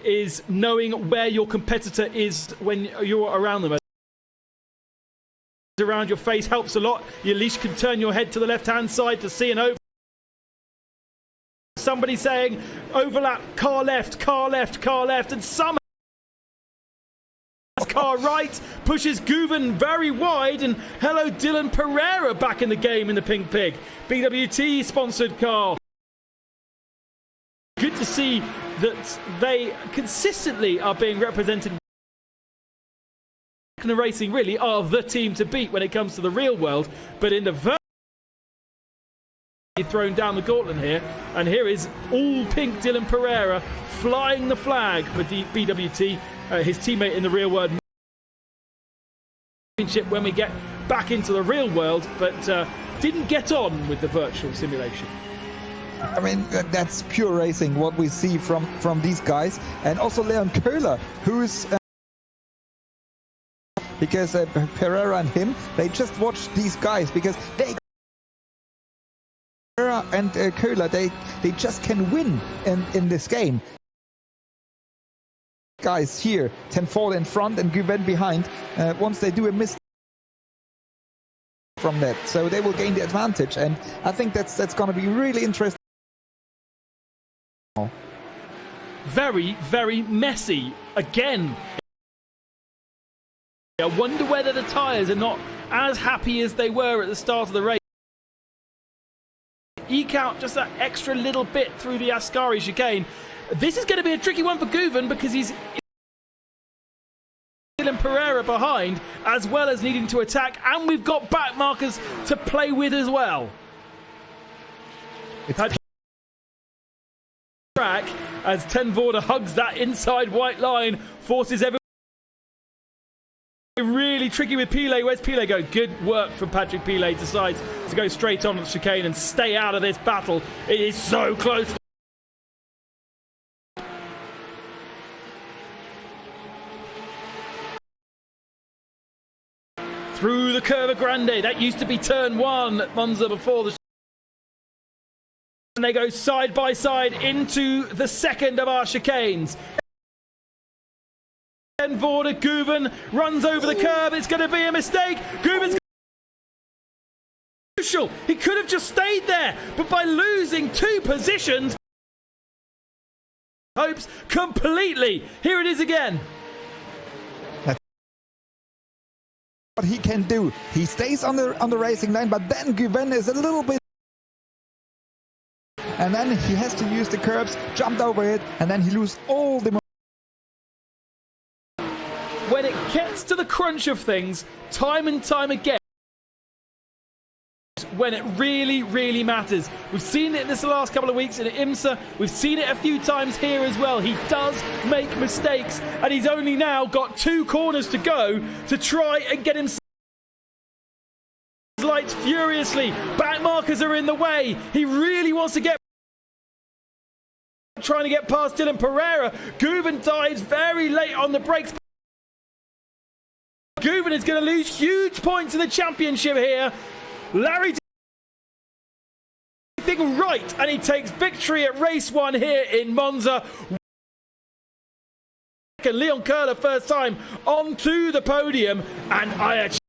is knowing where your competitor is when you're around them. Around your face helps a lot. You at least can turn your head to the left-hand side to see an over. Somebody saying overlap, car left, and somehow car right pushes Guven very wide, and hello Dylan Pereira back in the game in the Pink Pig. BWT sponsored car. Good to see that they consistently are being represented. The Racing really are the team to beat when it comes to the real world, but in the thrown down the gauntlet here, and here is all pink Dylan Pereira flying the flag for BWT, his teammate in the real world championship when we get back into the real world, but didn't get on with the virtual simulation. I mean, that's pure racing, what we see from these guys. And also Leon Köhler, who's... because Pereira and him, they just watch these guys, because they... Pereira and Köhler, they just can win in this game. Guys here, Tenvoorde in front and Guven behind. Once they do a mistake from that, so they will gain the advantage, and I think that's going to be really interesting. Very, very messy again. I wonder whether the tyres are not as happy as they were at the start of the race. Eke out just that extra little bit through the Ascari chicane. This is going to be a tricky one for Guven because he's Dylan Pereira behind, as well as needing to attack, and we've got back markers to play with as well. Track as Tenvoorde hugs that inside white line, forces everyone. Really tricky with Pile. Where's Pile go? Good work from Patrick Pile. Decides to go straight on the chicane and stay out of this battle. It is so close. Through the Curva Grande. That used to be turn one at Monza before the... And they go side by side into the second of our chicanes. Tenvoorde, Guven runs over the curb. It's going to be a mistake. Guven's crucial. He could have just stayed there, but by losing 2 positions, hopes completely. Here it is again. What he can do, he stays on the racing line, but then Guven is a little bit. And then he has to use the curbs, jumped over it, and then he loses all the... When it gets to the crunch of things, time and time again, when it really, really matters. We've seen it in this last couple of weeks in IMSA. We've seen it a few times here as well. He does make mistakes, and he's only now got 2 corners to go to try and get himself... Lights furiously. Back markers are in the way. He really wants to get... Trying to get past Dylan Pereira. Guven dives very late on the brakes. Guven is going to lose huge points in the championship here. Larry everything right, and he takes victory at race 1 here in Monza. Leon Köhler first time onto the podium, and I actually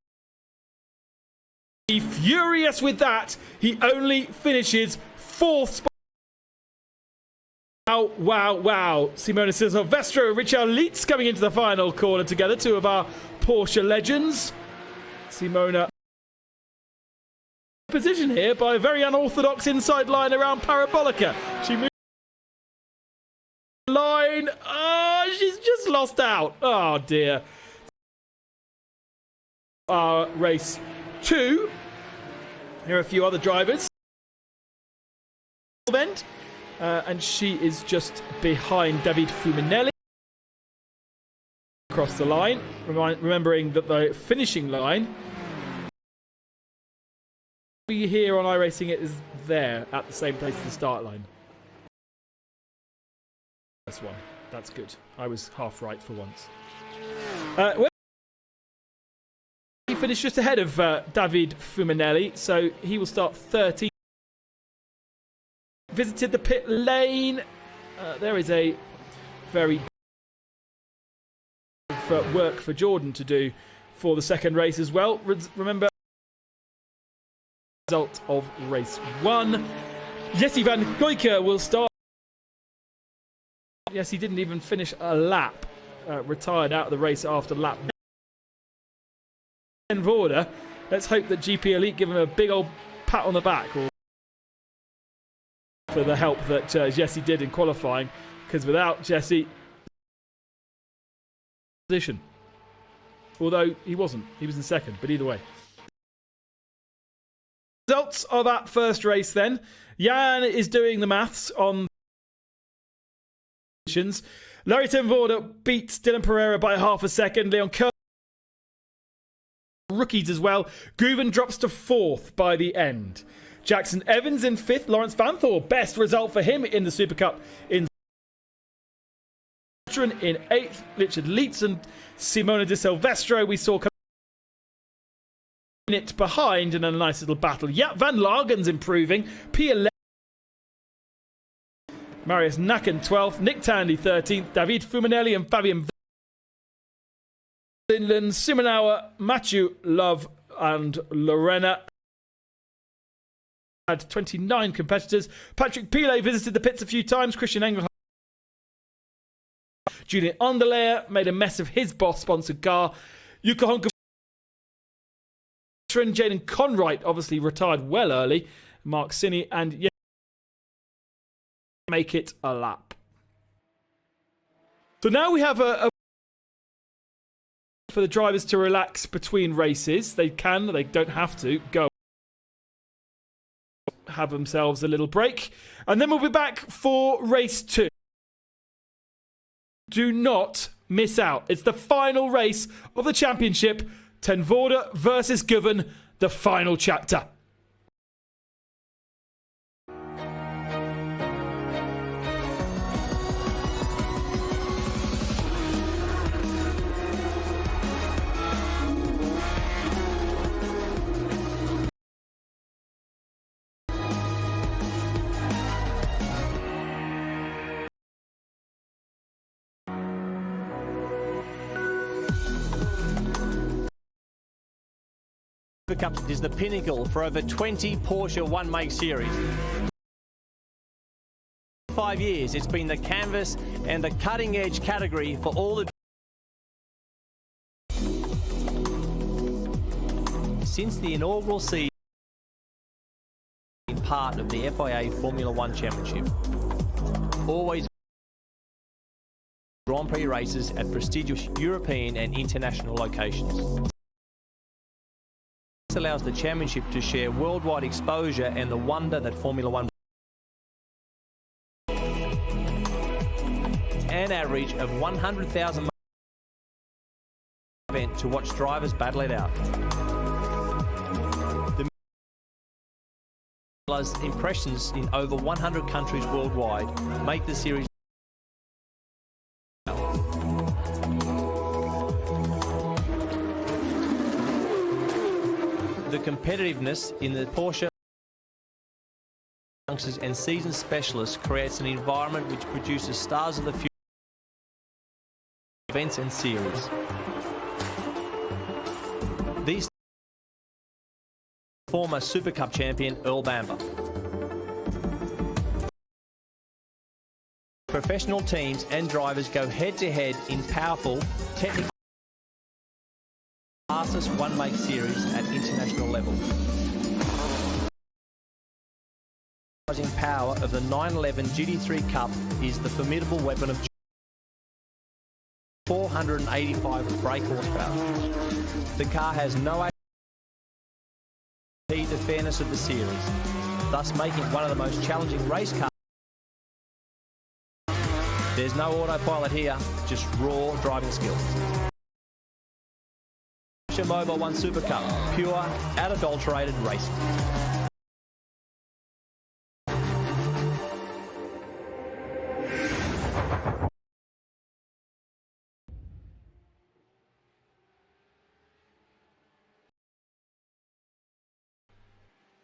furious with that. He only finishes 4th spot. Wow. Simona Silvestro, Richard Lietz coming into the final corner together, 2 of our Porsche legends. Simona position here by a very unorthodox inside line around Parabolica. She moves line. Oh, she's just lost out. Oh dear. Race 2. Here are a few other drivers. And she is just behind David Fuminelli. Across the line, remembering that the finishing line here on iRacing it is there at the same place as the start line. That's one. That's good. I was half right for once. He finished just ahead of David Fuminelli, so he will start 13th. Visited the pit lane. There is a very work for Jordan to do for the second race as well. Remember, result of race 1. Jesse van Goyke will start. Yes, he didn't even finish a lap. Retired out of the race after lap. Vorder. Let's hope that GP Elite give him a big old pat on the back or for the help that Jesse did in qualifying, because without Jesse, position. Although he wasn't, he was in second, but either way. Results of that first race then. Jan is doing the maths on positions. Larry Tenvorder beats Dylan Pereira by half a second. Leon Kerr rookies as well. Guven drops to 4th by the end. Jackson Evans in 5th. Lawrence Van Thor, best result for him in the Super Cup. In 8th. Richard Leitz and Simona Di Silvestro we saw it behind in a nice little battle. Yeah, Van Lagen's improving. P11. Marius Nacken 12th. Nick Tandy 13th. David Fuminelli and Fabian Finland, Simonauer, Matthew Love and Lorena had 29 competitors. Patrick Pile visited the pits a few times. Christian Engel, Julian Onderleer made a mess of his boss-sponsored car. Yuka Honka, Jaden Conright obviously retired well early. Mark Sinney and make it a lap. So now we have a for the drivers to relax between races. They can, they don't have to go have themselves a little break, and then we'll be back for race 2. Do not miss out. It's the final race of the championship. Tenvorder versus Guven, the final chapter. Supercup is the pinnacle for over 20 Porsche one-make series. 5 years, it's been the canvas and the cutting-edge category for all the... Since the inaugural season, been part of the FIA Formula One Championship. Always Grand Prix races at prestigious European and international locations. This allows the championship to share worldwide exposure and the wonder that Formula One, an average of 100,000 event to watch drivers battle it out. The impressions in over 100 countries worldwide make the series. The competitiveness in the Porsche youngsters and seasoned specialists creates an environment which produces stars of the future events and series. These former Super Cup champion Earl Bamber. Professional teams and drivers go head-to-head in powerful, technical, fastest one-make series at international level. Power of the 911 GT3 Cup is the formidable weapon of 485 brake horsepower. The car has no the fairness of the series, thus making it one of the most challenging race cars. There's no autopilot here, just raw driving skills. Porsche Mobil won Supercup, pure, unadulterated racing.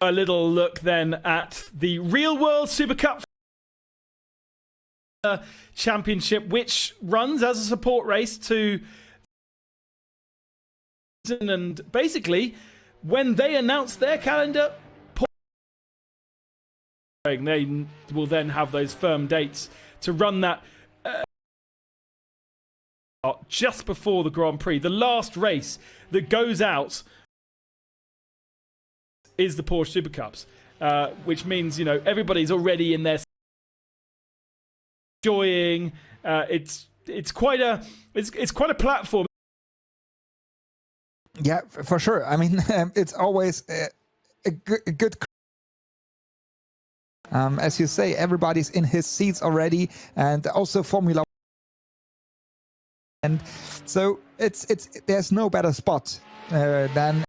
A little look then at the Real World Supercup Championship, which runs as a support race to, and basically when they announce their calendar, they will then have those firm dates to run that just before the Grand Prix. The last race that goes out is the Porsche Supercups, which means, you know, everybody's already in there enjoying. It's quite a platform. Yeah, for sure. I mean, it's always a good. As you say, everybody's in his seats already, and also Formula 1. And so there's no better spot than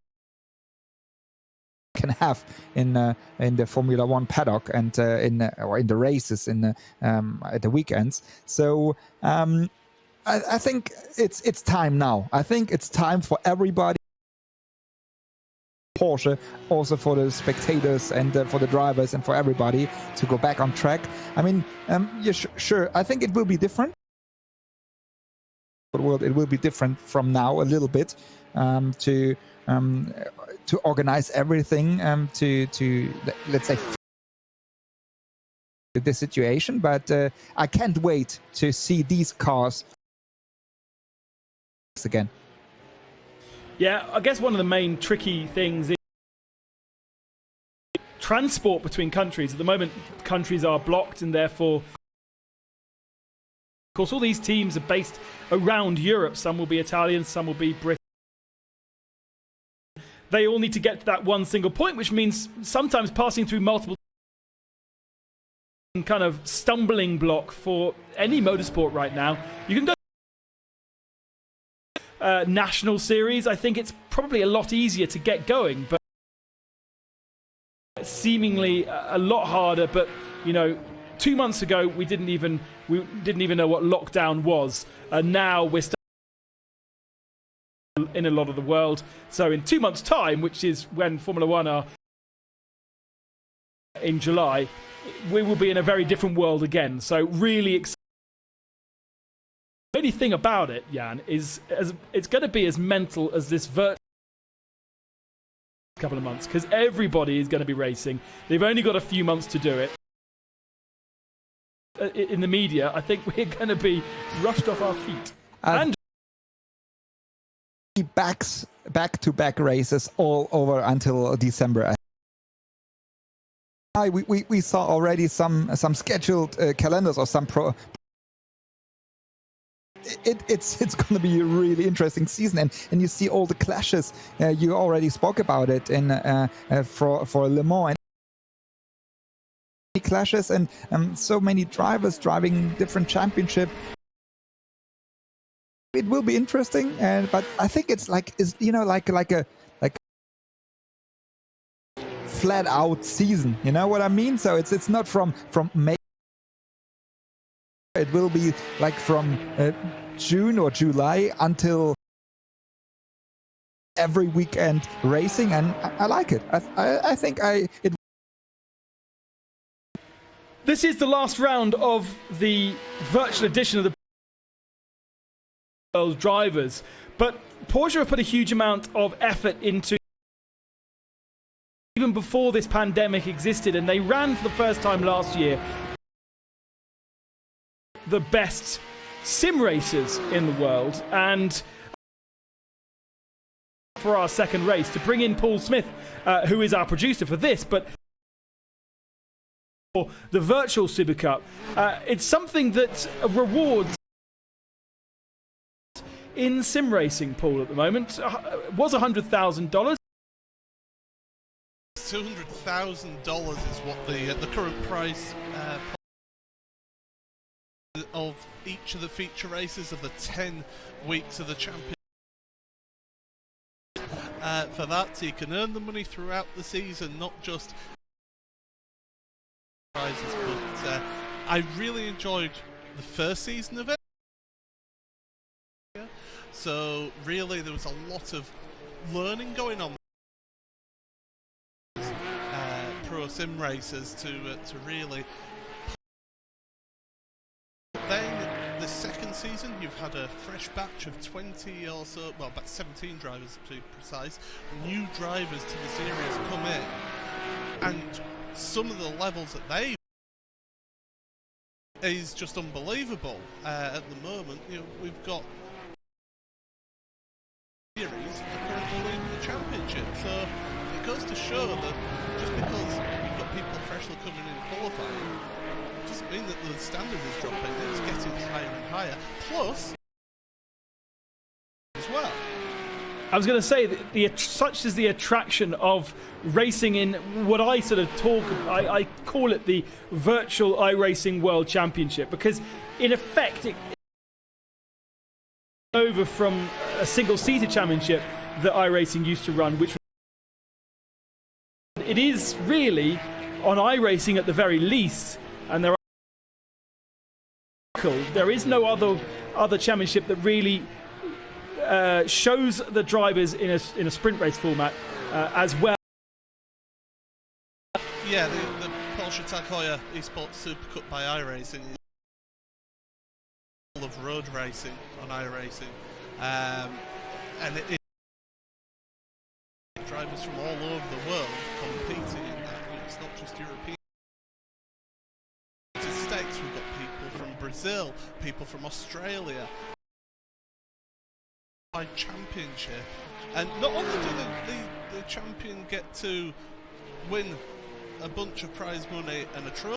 can have in the Formula 1 paddock and in the races at the weekends. So I think it's time now. I think it's time for everybody, Porsche, also for the spectators and for the drivers and for everybody to go back on track. I mean, yeah, sure. I think it will be different. It will be different from now a little bit to organize everything to let's say the situation, but I can't wait to see these cars again. Yeah, I guess one of the main tricky things is transport between countries. At the moment, countries are blocked, and therefore, of course, all these teams are based around Europe. Some will be Italian, some will be British. They all need to get to that one single point, which means sometimes passing through multiple kind of stumbling block for any motorsport right now. You can go national series. I think it's probably a lot easier to get going, but seemingly a lot harder. But you know, 2 months ago we didn't even know what lockdown was, and now we're in a lot of the world. So in 2 months' time, which is when Formula 1 are in July, we will be in a very different world again. So really exciting. The only thing about it, Jan, is it's going to be as mental as this couple of months, because everybody is going to be racing. They've only got a few months to do it. In the media, I think we're going to be rushed off our feet. And back-to-back races all over until December. We saw already some scheduled calendars or some it's going to be a really interesting season, and you see all the clashes. You already spoke about it in for Le Mans. Clashes and so many drivers driving different championship. It will be interesting, but I think it's like a flat out season. You know what I mean? So it's not from May. It will be like from June or July until every weekend racing, and I like it. I think it. This is the last round of the virtual edition of the World Drivers, but Porsche have put a huge amount of effort into even before this pandemic existed, and they ran for the first time last year the best sim racers in the world, and for our second race to bring in Paul Smith, who is our producer for this, but for the virtual Supercup. It's something that rewards in sim racing, Paul, at the moment. Was $100,000. $200,000 is what the current price of each of the feature races of the 10 weeks of the championship. For that, so you can earn the money throughout the season, not just prizes. But I really enjoyed the first season of it. So really, there was a lot of learning going on. Pro sim racers to really. Then the second season, you've had a fresh batch of 20 or so, well, about 17 drivers to be precise, new drivers to the series come in, and some of the levels that they is just unbelievable. At the moment, you know, we've got series currently leading the championship, so it goes to show that just because you've got people freshly coming in qualifying doesn't mean that the standard is dropping. It's getting higher and higher. Plus, as well. I was going to say that such is the attraction of racing in what I sort of I call it the virtual iRacing World Championship, because in effect it over from a single-seater championship that iRacing used to run, which it is really on iRacing at the very least, and there is no other championship that really shows the drivers in a sprint race format as well. Yeah, the Porsche eSports Supercup by iRacing is full of road racing on iRacing, and it is drivers from all over the world competing in that. You know, it's not just European. In the States, we've got people from Brazil, people from Australia. Championship, and not only do the champion get to win a bunch of prize money and a trophy,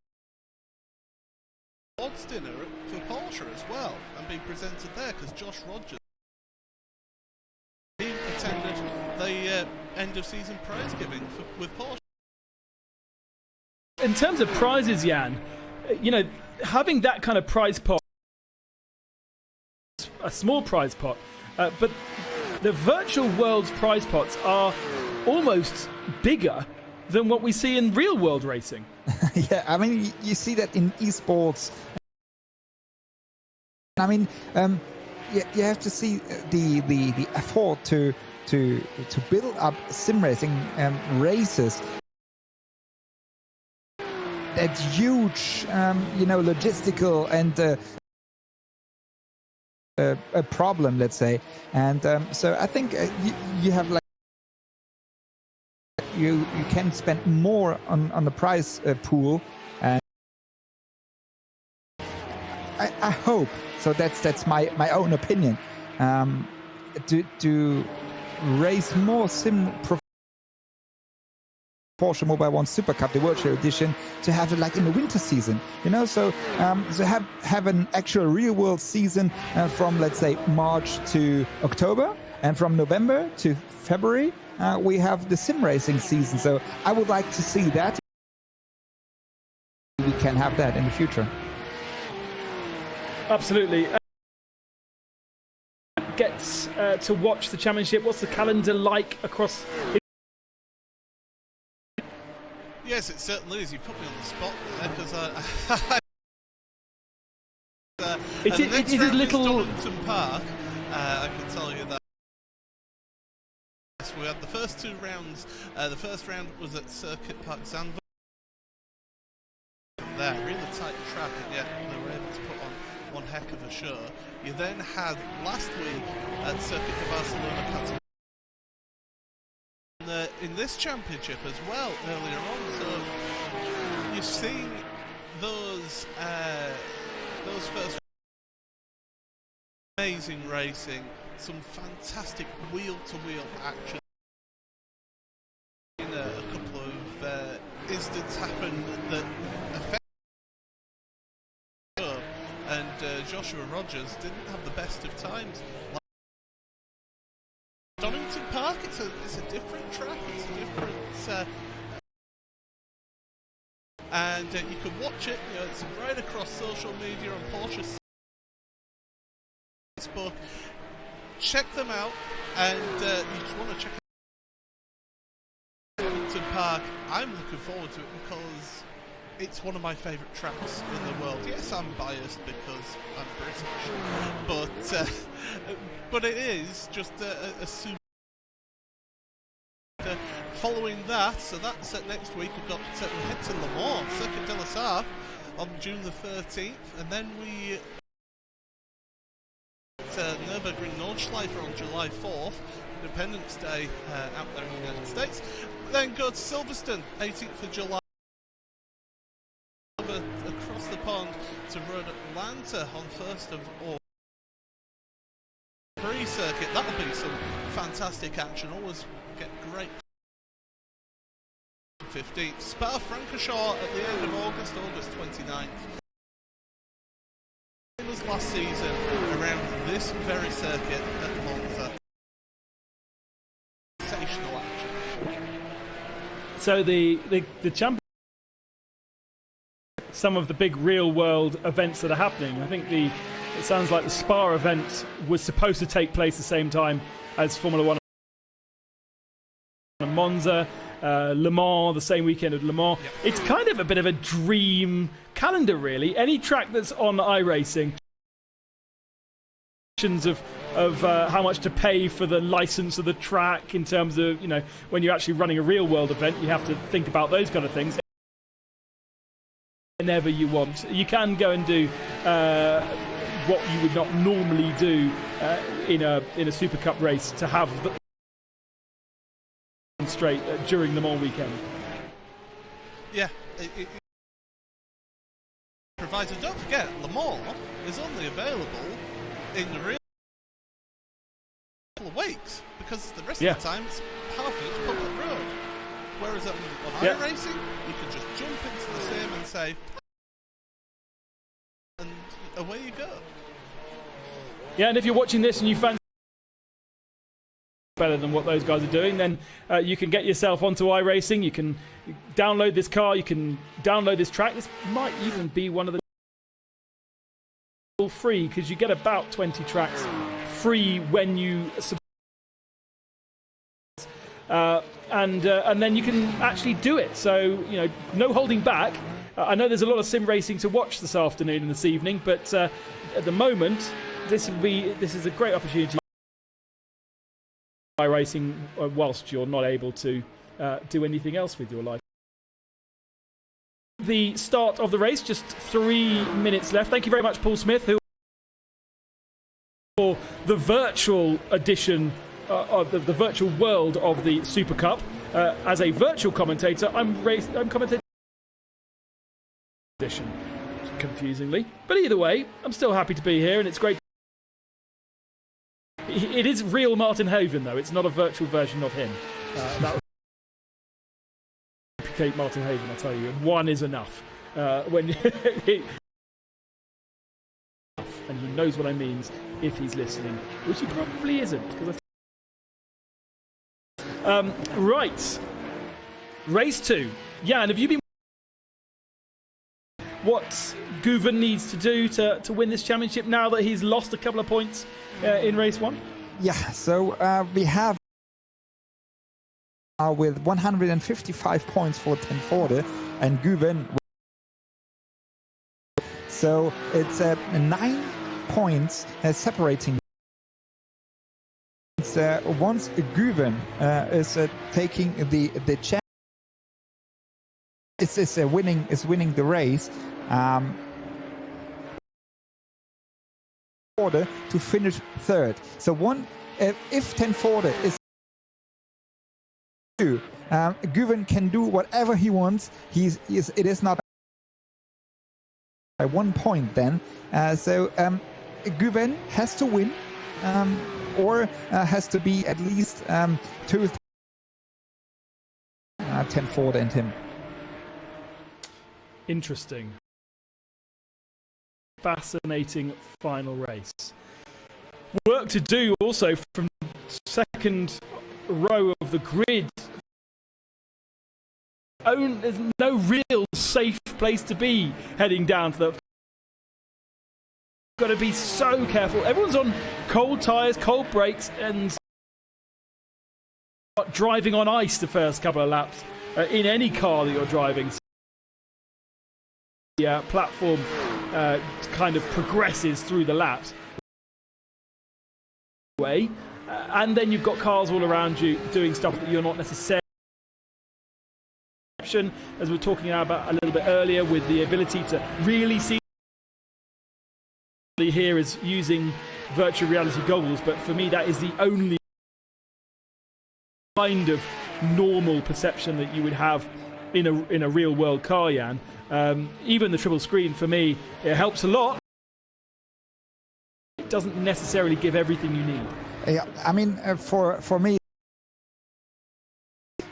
awards dinner for Porsche as well, and be presented there, because Josh Rogers he attended the end of season prize giving with Porsche. In terms of prizes, Jan, you know, having that kind of prize pot, a small prize pot. But the virtual world's prize pots are almost bigger than what we see in real world racing. Yeah, I mean, you see that in esports. I mean, you have to see the effort to build up sim racing races. That's huge, you know, logistical and a problem, let's say, and so I think you have like you can spend more on the prize pool, and I hope so. That's my own opinion. To raise more sim Porsche Mobile 1 Supercup, the Virtual Edition, to have it like in the winter season, you know, so have an actual real world season from, let's say, March to October, and from November to February we have the sim racing season. So I would like to see that. We can have that in the future. Absolutely. Gets to watch the championship. What's the calendar like across? Yes, it certainly is. You put me on the spot there, because it is a little. Donington Park. I can tell you that. Yes, we had the first two rounds. The first round was at Circuit Park Zandvoort. There, really tight track, and yet they were able to put on one heck of a show. You then had last week at Circuit de Barcelona. In this championship as well earlier on, so you've seen those first amazing racing, some fantastic wheel-to-wheel action. A couple of incidents happened that and Joshua Rogers didn't have the best of times. Donington Park, it's a different track, it's a different... and you can watch it, you know, it's right across social media on Porsche Facebook. Check them out, and you just want to check out Donington Park. I'm looking forward to it because it's one of my favourite tracks in the world. Yes, I'm biased because I'm British, but it is just a super. Following that, so that's next week. We've got we head to Le Mans, Circuit de la Sarthe, on June the 13th, and then we Nürburgring Nordschleife on July 4th, Independence Day out there in the United States. Then go to Silverstone, 18th of July. Across the pond to Road Atlanta on 1st of August. Pre-circuit, that'll be some fantastic action. Always get great. 15th. Spa-Francorchamps at the end of August 29th. It was last season around this very circuit at Monza. Sensational action. So the champion, some of the big real world events that are happening. I think it sounds like the Spa event was supposed to take place the same time as Formula 1 and Monza. Le Mans, the same weekend of Le Mans. Yep. It's kind of a bit of a dream calendar, really. Any track that's on iRacing, of how much to pay for the license of the track in terms of, you know, when you're actually running a real world event, you have to think about those kind of things. Whenever you want, you can go and do what you would not normally do in a Supercup race to have the straight during the Mans weekend. Yeah, it provides, and don't forget, Le Mans is only available in the real couple of weeks because the rest of the time it's half of it's public road. Whereas on iRacing, you can just jump into the sim and say, and away you go. Yeah, and if you're watching this and you fancy better than what those guys are doing, then you can get yourself onto iRacing. You can download this car, you can download this track. This might even be one of the free, because you get about 20 tracks free when you and then you can actually do it. So, you know, no holding back. I know there's a lot of sim racing to watch this afternoon and this evening, but at the moment this is a great opportunity iRacing whilst you're not able to do anything else with your life. The start of the race, just 3 minutes left. Thank you very much, Paul Smith, who for the virtual edition of the virtual world of the Super Cup. As a virtual commentator, I'm commentating edition, confusingly, but either way, I'm still happy to be here, and it's great. It is real Martin Haven, though. It's not a virtual version of him. That would replicate Martin Haven, I'll tell you. One is enough. And he knows what I mean if he's listening, which he probably isn't. Right. Race 2. Jan, have you been what Guven needs to do to win this championship now that he's lost a couple of points in race 1? Yeah, so we have with 155 points for Tenforde and Guven. So it's 9 points separating. It's, once Guven is taking the chance, is winning the race. Order to finish third. So if Tenforde is two, Guven can do whatever he wants. It is not by 1 point then. So Guven has to win, or has to be at least 2 Tenforde and him. Interesting. fascinating final race. Work to do also from second row of the grid. There's no real safe place to be heading down to the... Got to be so careful. Everyone's on cold tyres, cold brakes, and driving on ice the first couple of laps in any car that you're driving. The platform kind of progresses through the laps. And then you've got cars all around you doing stuff that you're not necessarily... As we were talking about a little bit earlier, with the ability to really see... Here is using virtual reality goggles, but for me that is the only kind of normal perception that you would have in a real world car, Jan. Even the triple screen, for me, it helps a lot. It doesn't necessarily give everything you need. Yeah, I mean, for me,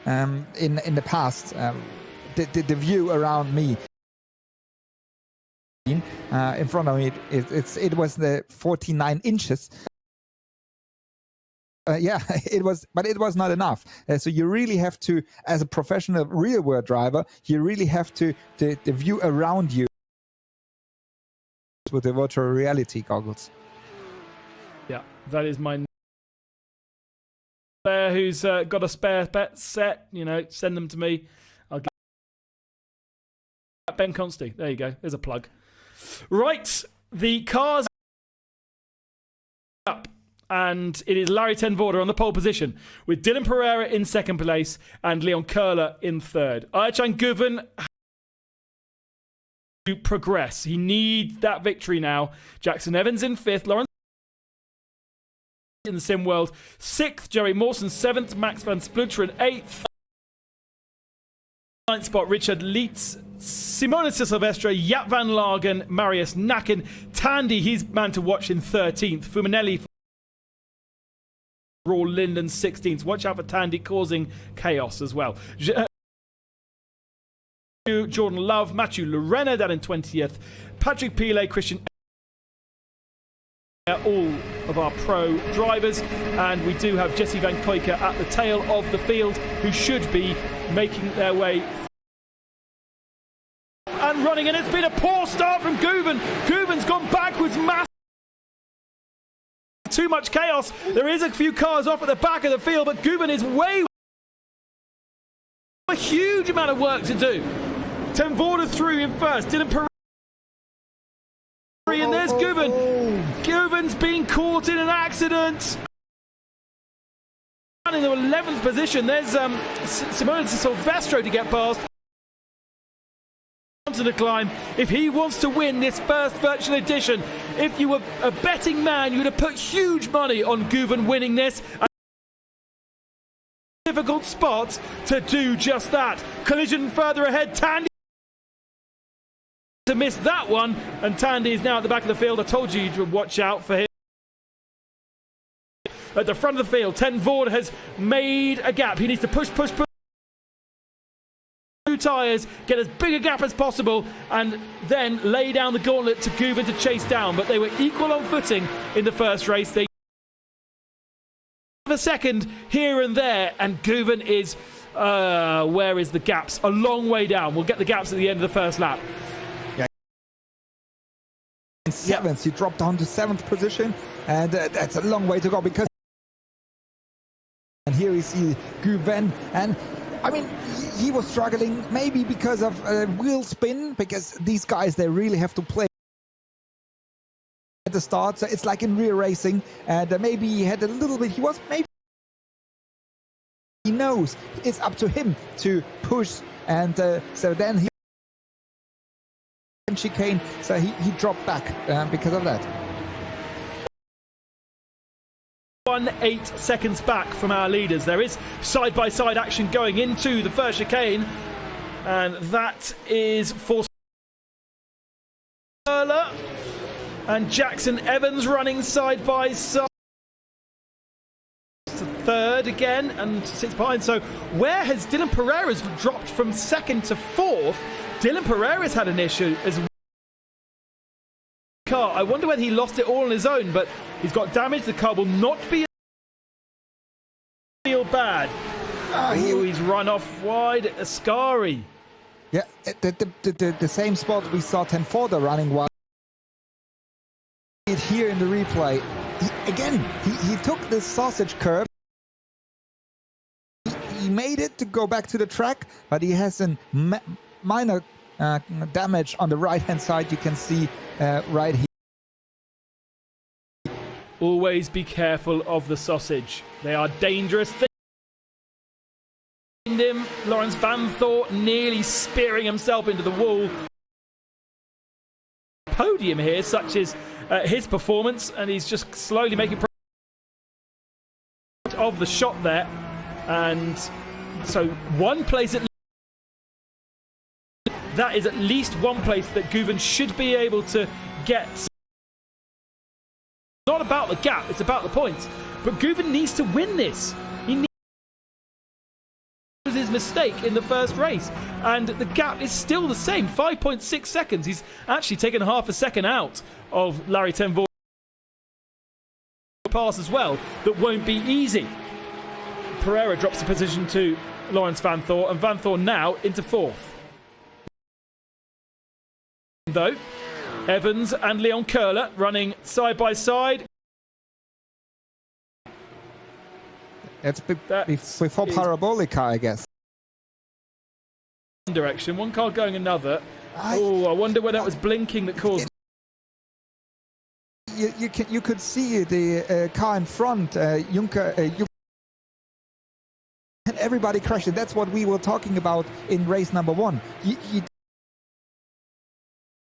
in the past, the view around me, in front of me, it was the 49 inches. Yeah, it was, but it was not enough. So you really have to, as a professional real world driver, you really have to the view around you with the virtual reality goggles. Yeah, that is my player who's got a spare set. You know, send them to me. I'll get Ben Consti. There you go. There's a plug. Right, the cars up, and it is Larry ten Voorde on the pole position with Dylan Pereira in second place and Leon Köhler in third. Ayhancan Guven to progress. He needs that victory now. Jackson Evans in fifth, Lawrence in the sim world sixth, Jerry Mawson seventh, Max van Spluteren eighth, ninth spot Richard Leitz, Simona Silvestre, Jaap van Lagen, Marius Nakken, Tandy, he's man to watch in 13th, Fuminelli, Raw Linden 16th. Watch out for Tandy causing chaos as well. Jordan Love, Mathieu Lorena down in 20th, Patrick Pilet, Christian, all of our pro drivers, and we do have Jesse Van Kuijken at the tail of the field, who should be making their way and running, and it's been a poor start from Guven. Guven's gone backwards, massive. Too much chaos. There is a few cars off at the back of the field, but Guven is way... A huge amount of work to do. Ten Voorde through in first. Dylan Pereira. And there's Guven. Guven's been caught in an accident. And in the 11th position, there's Simona Silvestre to get past. To the climb. If he wants to win this first virtual edition, if you were a betting man, you would have put huge money on Guven winning this. A difficult spot to do just that. Collision further ahead. Tandy to miss that one, and Tandy is now at the back of the field. I told you to watch out for him. At the front of the field, Ten Voorde has made a gap. He needs to push. Tyres, get as big a gap as possible, and then lay down the gauntlet to Guven to chase down. But they were equal on footing in the first race. They have a second here and there, and Guven is where is the gaps? A long way down. We'll get the gaps at the end of the first lap. Yeah. In seventh, he dropped down to 7th position, and that's a long way to go, because and here we see Guven, and I mean, he was struggling maybe because of wheel spin, because these guys, they really have to play at the start. So it's like in rear racing, and maybe he had a little bit, he knows it's up to him to push, and so then he chicane, so he dropped back because of that. 8 seconds back from our leaders. There is side-by-side action going into the first chicane, and that is for Köhler and Jackson Evans running side-by-side. Third again and sits behind. So where has Dylan Pereira's dropped from 2nd to 4th? Dylan Pereira's had an issue as well. car. I wonder whether he lost it all on his own, but he's got damage. The car will not be feel bad. He's run off wide. Ascari. Yeah, the same spot we saw Tenforda running wide. Here in the replay, he took this sausage curve. He made it to go back to the track, but he has a minor damage on the right-hand side. You can see right here. Always be careful of the sausage. They are dangerous. Him, Lawrence Van Thor nearly spearing himself into the wall. Podium here, such as his performance, and he's just slowly making of the shot there. And so one place that is at least one place that Guven should be able to get. It's not about the gap, it's about the points. But Guven needs to win this. He needs his mistake in the first race, and the gap is still the same, 5.6 seconds. He's actually taken half a second out of Larry Tenvorda pass as well. That won't be easy. Pereira drops the position to Lawrence Van Thor, and Van Thor now into fourth. Though Evans and Leon Köhler running side by side. It's before Parabolica, I guess. Direction, one car going another. I wonder whether that was blinking that caused. You could see the car in front, Juncker, and everybody crashed it. That's what we were talking about in race number one.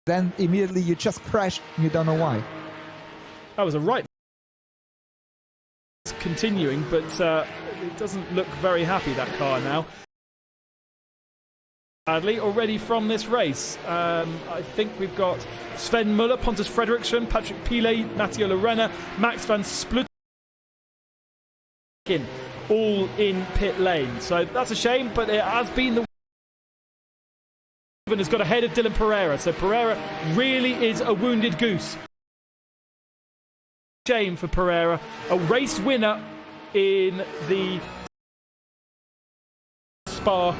Then immediately you just crash and you don't know why. That was a right. It's continuing, but it doesn't look very happy, that car now. Sadly, already from this race, I think we've got Sven Muller, Pontus Fredriksson, Patrick Pilet, Matteo Lorena, Max van Splut, all in pit lane. So that's a shame, but it has been the has got ahead of Dylan Pereira. So Pereira really is a wounded goose. Shame for Pereira, a race winner in the Spa,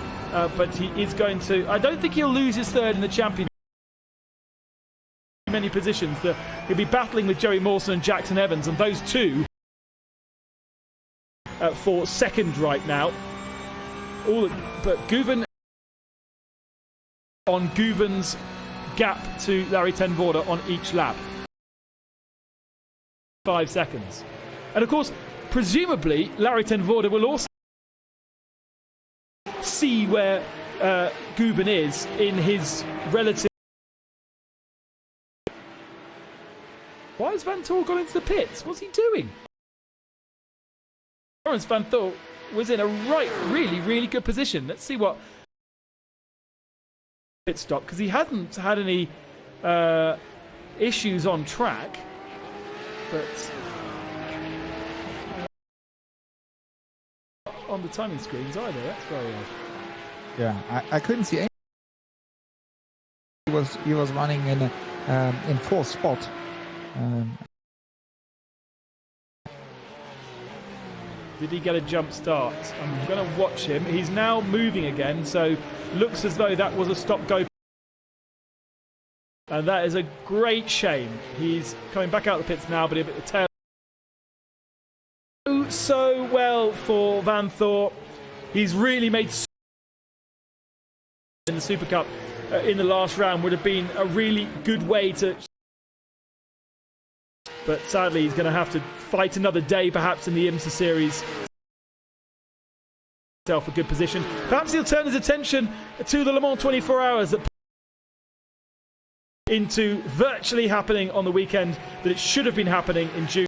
but he is going to. I don't think he'll lose his third in the championship. Many positions that he'll be battling with Joey Mawson and Jackson Evans, and those two for second right now. But Guven on Guven's gap to Larry Tenvorda on each lap. 5 seconds. And of course, presumably, Larry Tenvorda will also see where Guven is in his relative. Why has Van Thor gone into the pits? What's he doing? Lawrence Van Thor was in a really good position. Let's see what pit stop, because he hasn't had any issues on track. But on the timing screens either. That's very odd. Yeah, I couldn't see any. He was running in fourth spot. Did he get a jump start? I'm going to watch him. He's now moving again, so looks as though that was a stop-go. And that is a great shame. He's coming back out the pits now, but a bit the tail. So well for Van Thor. He's really made in the Supercup in the last round. Would have been a really good way to. But sadly, he's going to have to fight another day, perhaps in the IMSA series. A good position. Perhaps he'll turn his attention to the Le Mans 24 Hours that into virtually happening on the weekend that it should have been happening in June.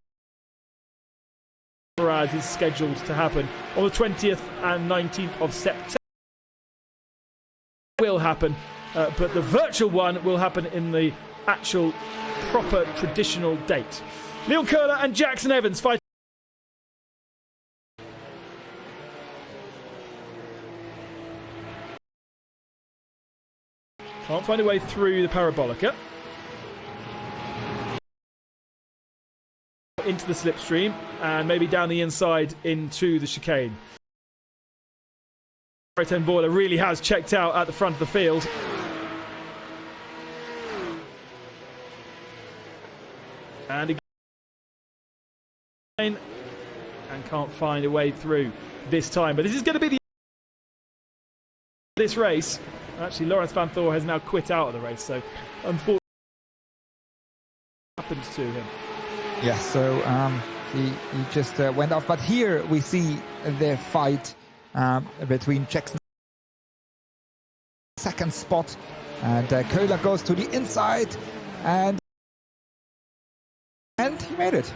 Whereas is scheduled to happen on the 20th and 19th of September. Will happen, but the virtual one will happen in the actual proper traditional date. Leon Köhler and Jackson Evans fight. Can't find a way through the Parabolica. into the slipstream and maybe down the inside into the chicane. Ten Voda really has checked out at the front of the field. And again, and can't find a way through this time. But this is going to be this race. Actually, Laurens van Thor has now quit out of the race, so unfortunately happened to him. Yeah, so he just went off. But here we see the fight between Jackson. Second spot, and Köhler goes to the inside, and he made it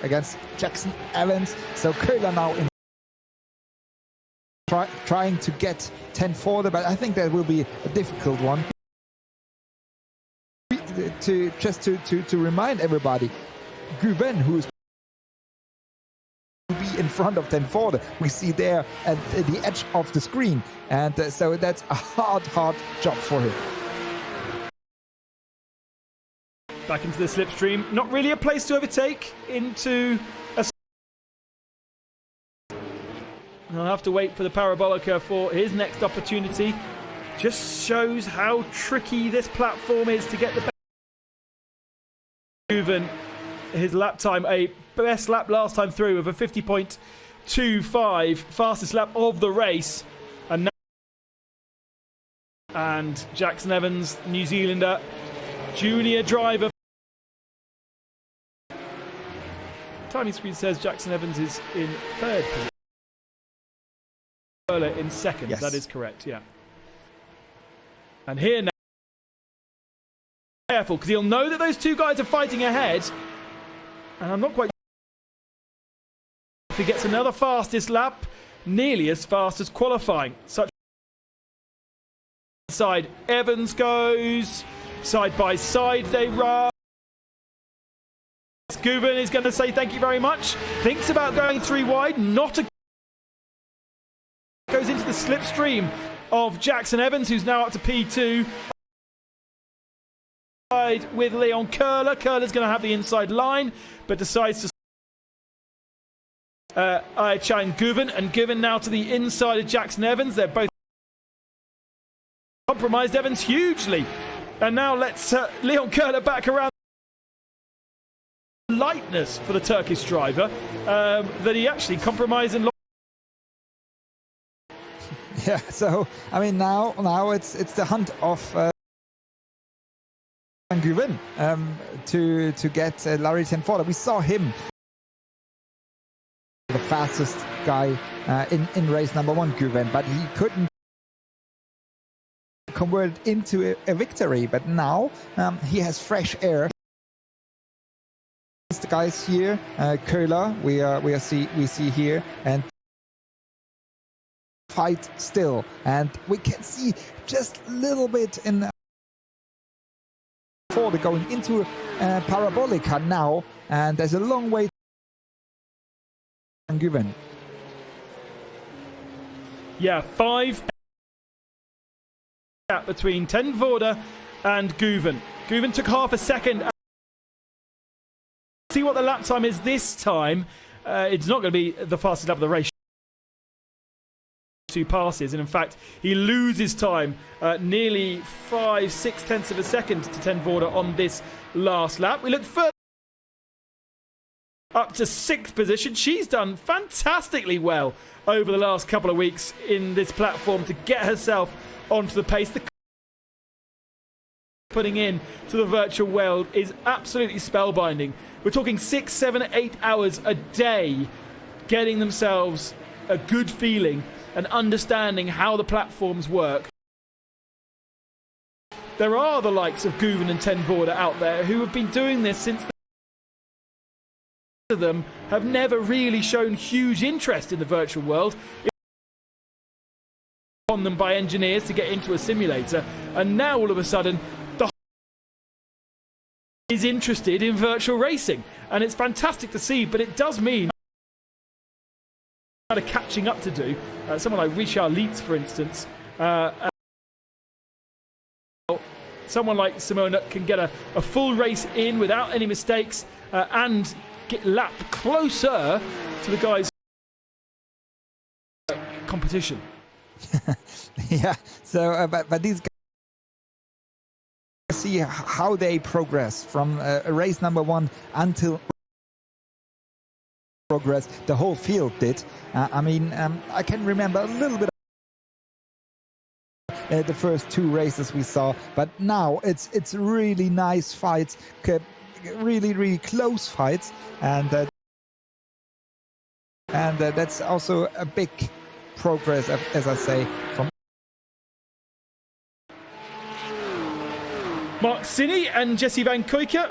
against Jackson Evans. So Köhler now in trying to get 10 forward, but I think that will be a difficult one. To remind everybody, Guven, who's to be in front of 10 forward, we see there at the edge of the screen, and so that's a hard job for him. Back into the slipstream, not really a place to overtake into a... I'll have to wait for the Parabolica for his next opportunity. Just shows how tricky this platform is to get the best. Guven, his lap time, a best lap last time through of a 50.25, fastest lap of the race. And Jackson Evans, New Zealander, junior driver. Timing screen says Jackson Evans is in third position. Köhler in second. Yes. That is correct, yeah. And here now, careful, because he'll know that those two guys are fighting ahead. And I'm not quite if he gets another fastest lap, nearly as fast as qualifying. Such side, Evans goes, side by side they run. Guven is going to say thank you very much. Thinks about going 3 wide, not a... Goes into the slipstream of Jackson Evans, who's now up to P2. With Leon Köhler. Köhler's going to have the inside line, but decides to Ayça'yın Guven, and Guven now to the inside of Jackson Evans. They're both compromised Evans hugely, and now let's Leon Köhler back around. Lightness for the Turkish driver that he actually compromised and. Yeah, so I mean now it's the hunt of Guven to get Larry Tenford. We saw him, the fastest guy in race number 1, Guven, but he couldn't convert it into a victory. But now he has fresh air. The guys here, Köhler, we see here, and fight still, and we can see just a little bit in before they're going into Parabolica now, and there's a long way given. Yeah, 5 gap between Ten Voda and Guven. Guven took half a second. See what the lap time is this time. It's not going to be the fastest lap of the race. 2 passes, and in fact he loses time, nearly 5-6 tenths of a second to Ten Voda on this last lap. We look further up to 6th position. She's done fantastically well over the last couple of weeks in this platform to get herself onto the pace. The putting in to the virtual world is absolutely spellbinding. We're talking 6, 7, 8 hours a day getting themselves a good feeling and understanding how the platforms work. There are the likes of Guven and Ten Voda out there who have been doing this since of them have never really shown huge interest in the virtual world. On them by engineers to get into a simulator, and now all of a sudden the is interested in virtual racing, and it's fantastic to see, but it does mean of catching up to do. Someone like Richard Lietz, for instance, someone like Simona can get a full race in without any mistakes and lap closer to the guys' competition. Yeah, so but these guys, see how they progress from race number 1 until progress the whole field did. I mean, I can remember a little bit the first 2 races we saw, but now it's really nice fights, really close fights, and that's also a big progress, as I say, from Mark Sinny and Jesse Van Kuijken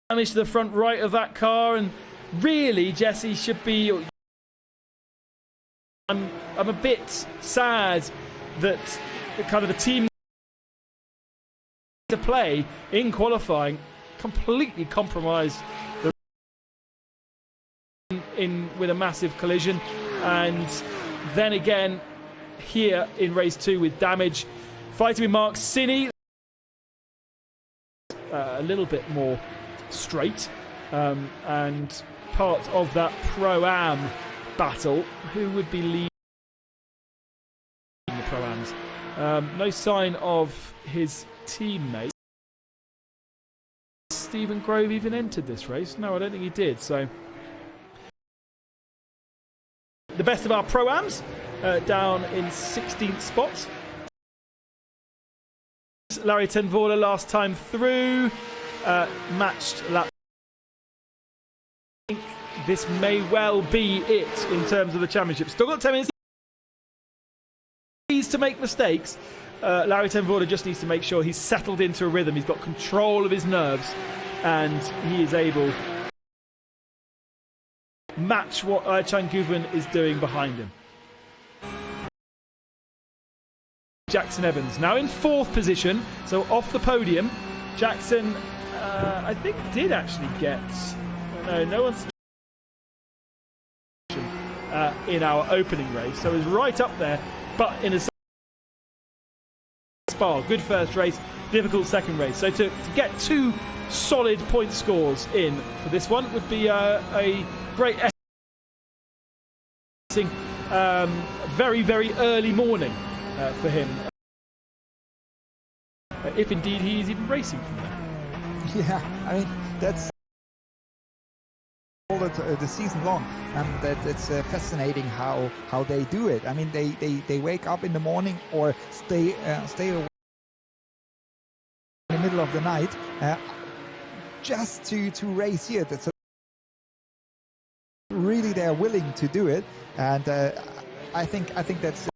managed to the front right of that car, and really Jesse should be. I'm a bit sad that kind of the team to play in qualifying completely compromised in with a massive collision, and then again here in race 2 with damage, fighting with Mark Sinny. A little bit more straight, and part of that Pro-Am battle. Who would be leading the Pro-Ams? No sign of his teammate. Stephen Grove even entered this race? No, I don't think he did. So the best of our Pro-Ams down in 16th spot. Larry Tenvola last time through, matched lap. I think this may well be it in terms of the championship. Still got 10 minutes. He needs to make mistakes. Larry Tenvola just needs to make sure he's settled into a rhythm. He's got control of his nerves, and he is able to match what Chan Guven is doing behind him. Jackson Evans now in 4th position, so off the podium. Jackson, I think, did actually get no one's in our opening race, so he's right up there, but in a Spa. Good first race, difficult second race. So to get 2 solid point scores in for this one would be a great very early morning for him, if indeed he is even racing from there. Yeah, I mean, that's all the season long, and that it's fascinating how they do it. I mean, they wake up in the morning or stay awake in the middle of the night just to race here. That's really, they're willing to do it, and I think that's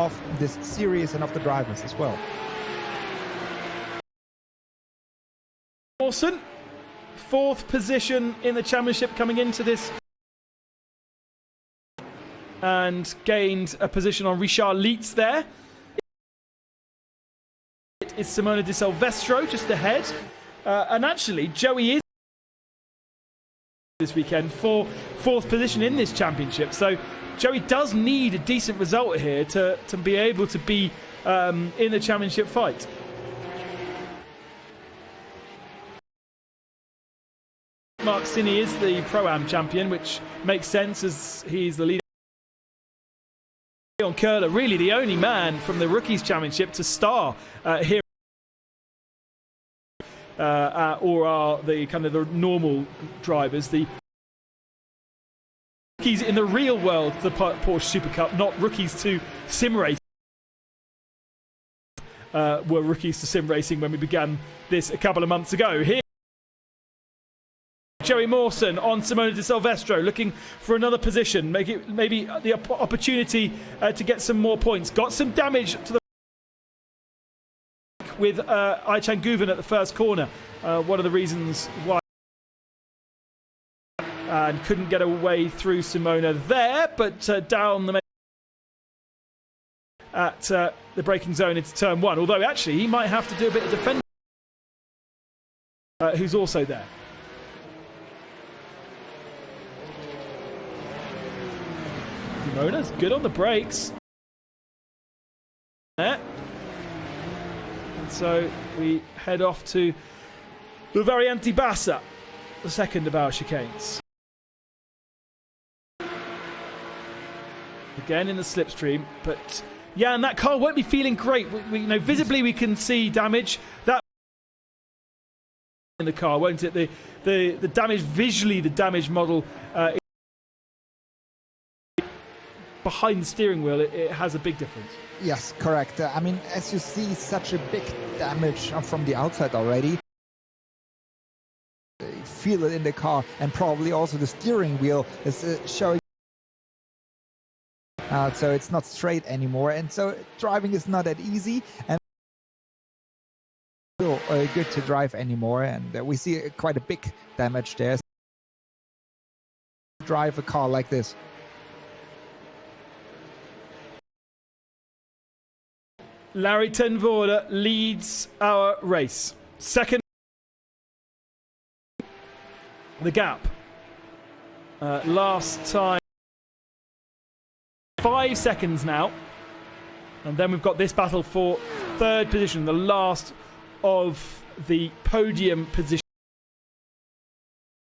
of this series and of the drivers as well. Mawson, 4th position in the championship coming into this, and gained a position on Richard Lietz there. It is Simona Di Silvestro just ahead, and actually Joey is this weekend for 4th position in this championship, so Joey does need a decent result here to be able to be in the championship fight. Mark Sinny is the Pro-Am champion, which makes sense as he's the leader. Leon Curler, really the only man from the Rookies Championship to star here, or are the kind of the normal drivers, the rookies in the real world, the Porsche Supercup, not rookies to sim racing. Were rookies to sim racing when we began this a couple of months ago. Here, Joey Mawson on Simona Di Silvestro, looking for another position, maybe the opportunity to get some more points. Got some damage to the with Ai-Chan Guven at the first corner. One of the reasons why, and couldn't get away through Simona there, but down the at the braking zone into turn 1. Although actually he might have to do a bit of defending. Who's also there. Simona's good on the brakes. There. And so we head off to The Variante Bassa, the second of our chicanes. Again in the slipstream, but yeah, and that car won't be feeling great. You know, visibly we can see damage. That in the car, won't it? The damage visually, the damage model behind the steering wheel, it has a big difference. Yes, correct. I mean, as you see, such a big damage from the outside already. You feel it in the car, and probably also the steering wheel is showing. So it's not straight anymore, and so driving is not that easy and still good to drive anymore. And we see quite a big damage there. Drive a car like this. Larry ten Voorde leads our race. Second, the gap. Last time, 5 seconds now. And then we've got this battle for third position, the last of the podium position.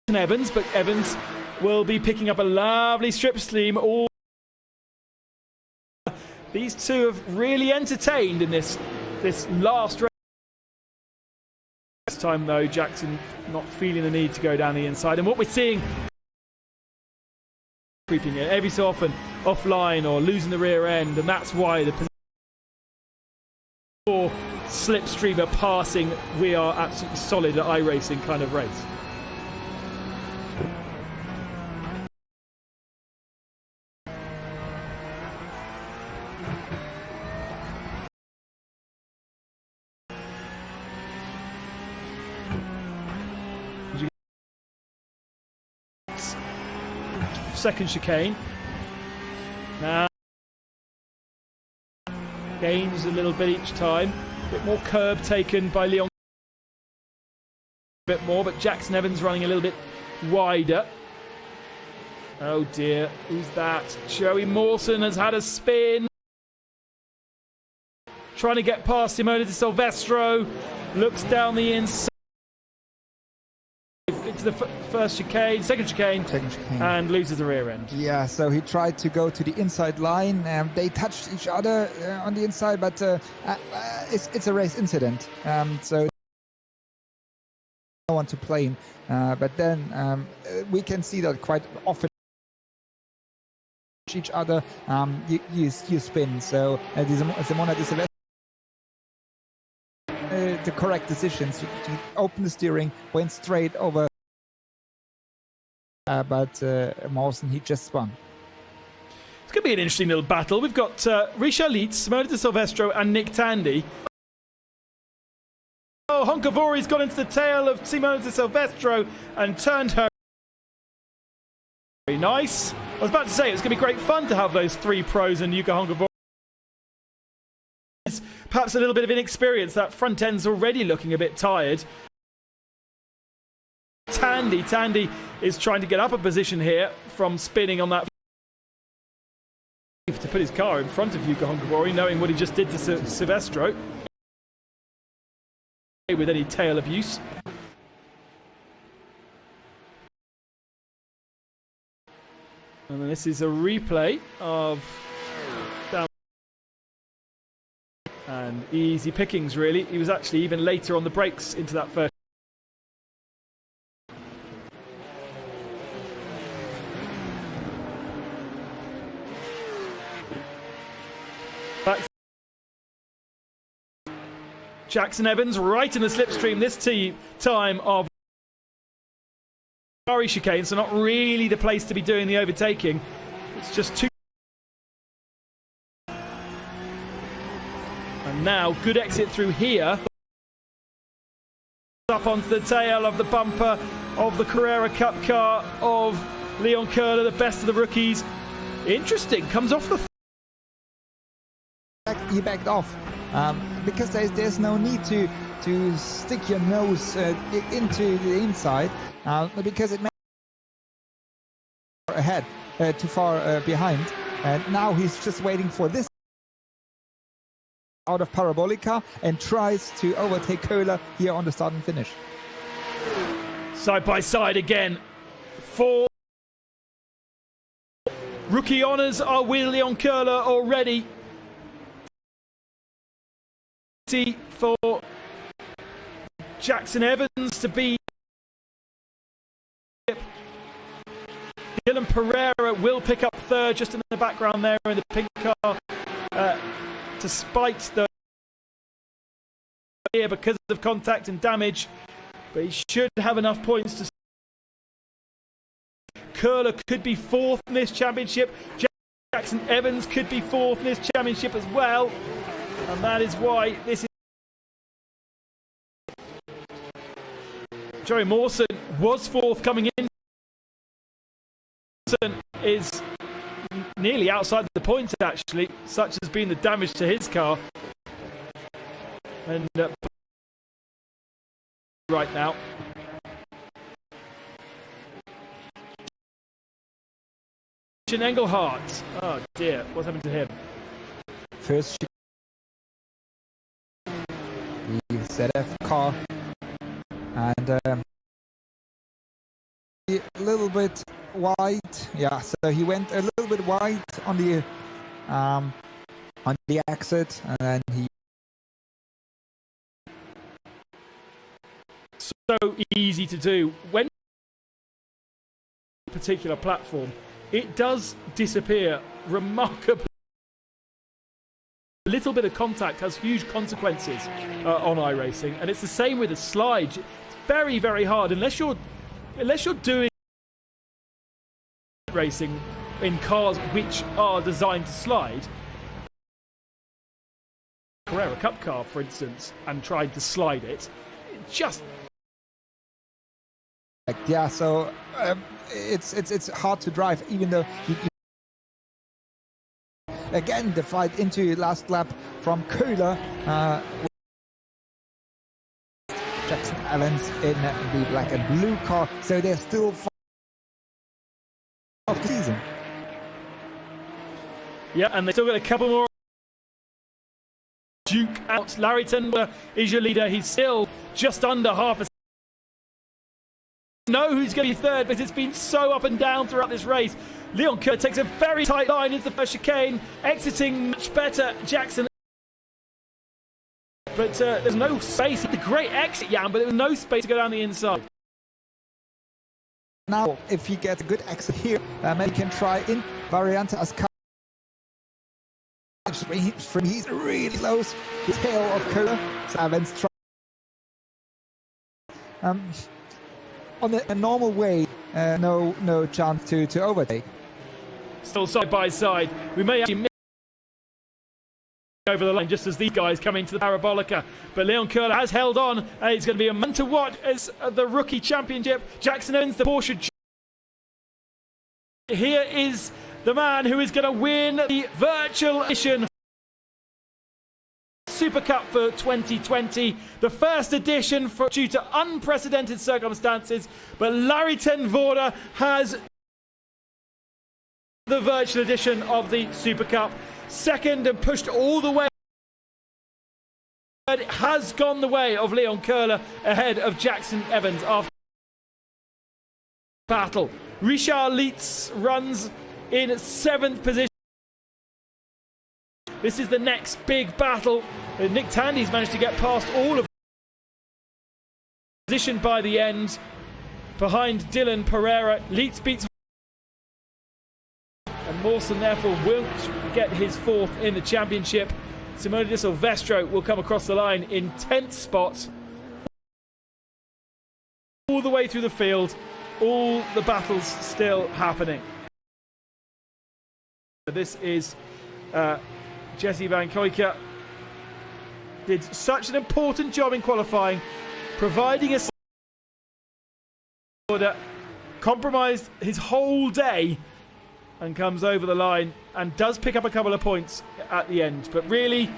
Evans, but Evans will be picking up a lovely slipstream. These two have really entertained in this last race. This time, though, Jackson not feeling the need to go down the inside. And what we're seeing, creeping in every so often, offline or losing the rear end. And that's why the for slipstreamer passing, we are absolutely solid at iRacing kind of race. Second chicane. Now gains a little bit each time. A bit more curb taken by Leon. A bit more, but Jackson Evans running a little bit wider. Oh dear, who's that? Joey Mawson has had a spin. Trying to get past Simona de Silvestro. Looks down the inside. Into the first chicane, second chicane, and loses the rear end. Yeah, so he tried to go to the inside line. They touched each other on the inside, but it's a race incident. So no one to blame. But then we can see that quite often each other. You spin. So Simona de Silvestro. The correct decisions. You open the steering, went straight over. But Mawson, he just spun. It's going to be an interesting little battle. We've got Richard Lietz, Simona de Silvestro and Nick Tandy. Oh, Honkavori's gone into the tail of Simona de Silvestro and turned her. Very nice. I was about to say, it's going to be great fun to have those three pros and Yuka Honkavori. Perhaps a little bit of inexperience. That front end's already looking a bit tired. Tandy is trying to get up a position here from spinning on that. To put his car in front of Yuka Honkavori, knowing what he just did to Silvestro. With any tail abuse. And then this is a replay of down. And easy pickings, really. He was actually even later on the brakes into that first. Back. Jackson Evans right in the slipstream this time of Ferrari chicane, so not really the place to be doing the overtaking. It's just too. And now good exit through here. Up onto the tail of the bumper of the Carrera Cup car of Leon Köhler, the best of the rookies. Interesting, comes off the. He backed off because there's no need to stick your nose into the inside because it may ahead too far behind, and now he's just waiting for this out of Parabolica and tries to overtake Köhler here on the start and finish. Side by side again. For rookie honours are with Leon Köhler already. For Jackson Evans to be. Dylan Pereira will pick up third just in the background there in the pink car. Despite the here because of contact and damage, but he should have enough points to. Köhler could be fourth in this championship. Jackson Evans could be fourth in this championship as well, and that is why this is. Joey Mawson was fourth coming in. Mawson is nearly outside the points actually, such has been the damage to his car. And right now. Engelhardt. Oh dear, what's happened to him? First, the ZF car, and a little bit wide. Yeah, so he went a little bit wide on the exit, and then he. So easy to do when particular platform. It does disappear remarkably. A little bit of contact has huge consequences on iRacing, and it's the same with a slide. It's very, very hard unless you're doing racing in cars which are designed to slide. Carrera Cup car, for instance, and tried to slide it. Just yeah, so it's hard to drive, even though again the fight into last lap from Köhler. Jackson Evans in the black and blue car, so they're still of the season. Yeah, and they still got a couple more. Duke out. Larry Tendler is your leader. He's still just under half a. Know who's going to be third, but it's been so up and down throughout this race. Leon Köhler takes a very tight line into the first chicane, exiting much better Jackson. But there's no space. It's a great exit, Jan, but there was no space to go down the inside. Now, if you get a good exit here, maybe you can try in Variante as he's really close. The tail of Köhler. So Evans try. On a normal way, no chance to overtake. Still side by side. We may actually miss over the line just as these guys come into the Parabolica. But Leon Köhler has held on, and it's going to be a man to watch as the rookie championship. Jackson Evans, the Porsche. Here is the man who is going to win the virtual edition Supercup for 2020, the first edition due to unprecedented circumstances, but Larry Ten Voorde has the virtual edition of the Supercup, second and pushed all the way. It has gone the way of Leon Köhler ahead of Jackson Evans after battle. Richard Lietz runs in 7th position. This is the next big battle. Nick Tandy's managed to get past all of position by the end. Behind Dylan Pereira, Lietz beats and Mawson therefore won't get his 4th in the championship. Simone Di Silvestro will come across the line in 10th spot. All the way through the field, all the battles still happening. This is Jesse Van Kuijken. Did such an important job in qualifying, providing a order, compromised his whole day, and comes over the line and does pick up a couple of points at the end, but really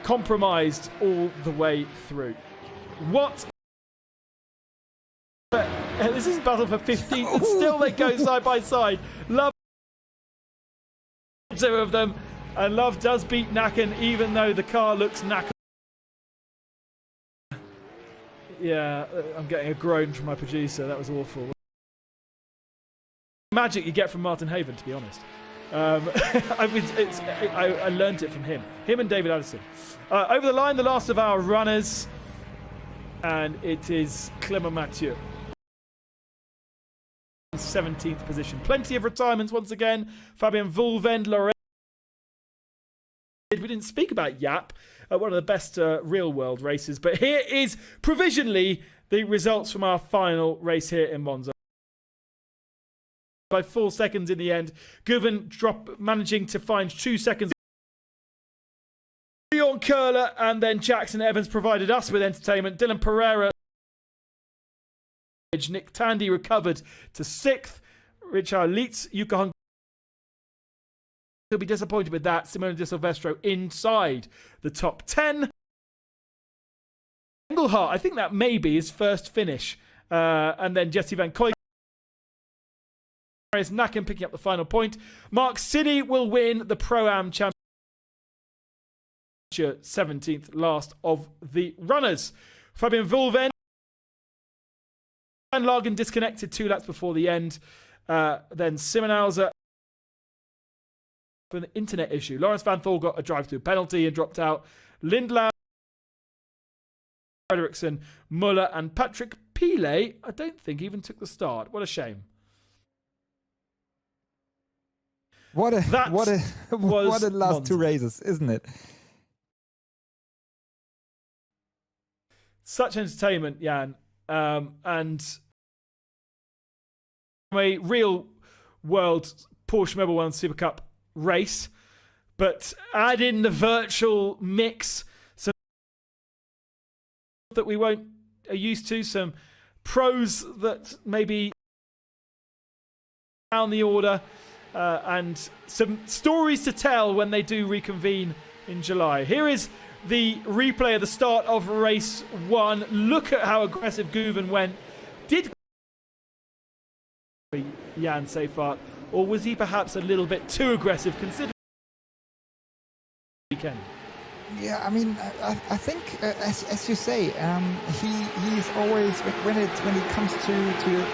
compromised all the way through. What? This is a battle for 15th, and still they go side by side. Love two of them, and Love does beat Nacken, even though the car looks knackered. Yeah, I'm getting a groan from my producer. That was awful. Magic you get from Martin Haven, to be honest. I learned it from him and David Addison. Over the line, the last of our runners, and it is Clément Mathieu. 17th position. Plenty of retirements once again. Fabien Vulvend, Lorraine. We didn't speak about Yap, one of the best real world races, but here is provisionally the results from our final race here in Monza. By 4 seconds in the end, Guven managing to find 2 seconds. Leon Curler and then Jackson Evans provided us with entertainment. Dylan Pereira. Nick Tandy recovered to 6th. Richard Leitz, Yuka Hung. He'll be disappointed with that. Simone Di Silvestro inside the top 10. Engelhart, I think that may be his first finish. And then Jesse Van Koy. Nacken picking up the final point. Mark Sidney will win the Pro-Am Championship. 17th last of the runners. Fabien Vulven. Van Lagen disconnected 2 laps before the end. Then Simonhauser for an internet issue. Lawrence Van Thor got a drive-through penalty and dropped out. Lindlau, Fredriksson, Muller and Patrick Pile, I don't think even took the start. What a shame. What a last Monza. 2 races, isn't it? Such entertainment, Jan. And from a real world Porsche Mobil 1 Super Cup race, but add in the virtual mix, some that we are used to, some pros that maybe down the order, and some stories to tell when they do reconvene in July. Here is the replay of the start of race 1. Look at how aggressive Guven went. Did Jan Seyfarth, or was he perhaps a little bit too aggressive considering the weekend? Yeah, I mean, I think, as you say, he's always, when it comes to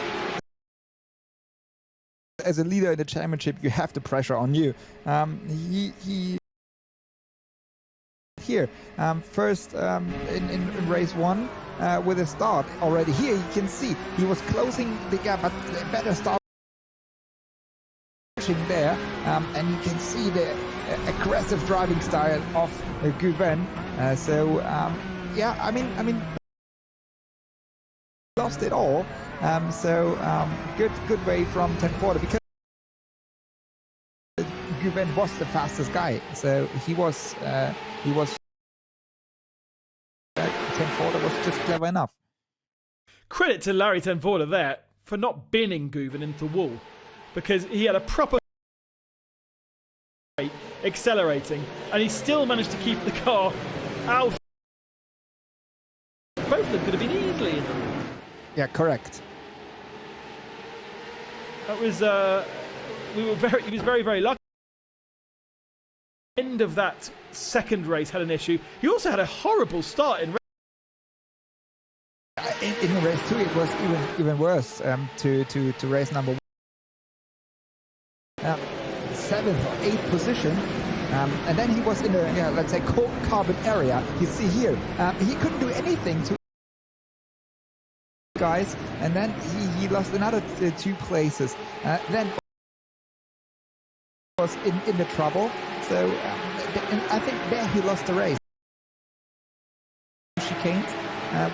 as a leader in the championship, you have the pressure on you. He here first in race 1 with a start already. Here you can see he was closing the gap, but better start there, and you can see the aggressive driving style of Guven. Yeah, I mean lost it all. Good way from 10-40, because Guven was the fastest guy, so he was 10-40 was just clever enough. Credit to Larry Tenforda there for not binning Guven into the wall, because he had a proper accelerating and he still managed to keep the car out. Both of them could have been easily in the wall. Yeah, correct. That was he was very, very lucky. End of that second race had an issue. He also had a horrible start in race 2. It was even worse. To race number 1, 7th or 8th position, and then he was in a let's say cold carbon area. You see here, he couldn't do anything to guys, and then he lost another 2 places. Then was in the trouble. So and I think there he lost the race. Chicanes.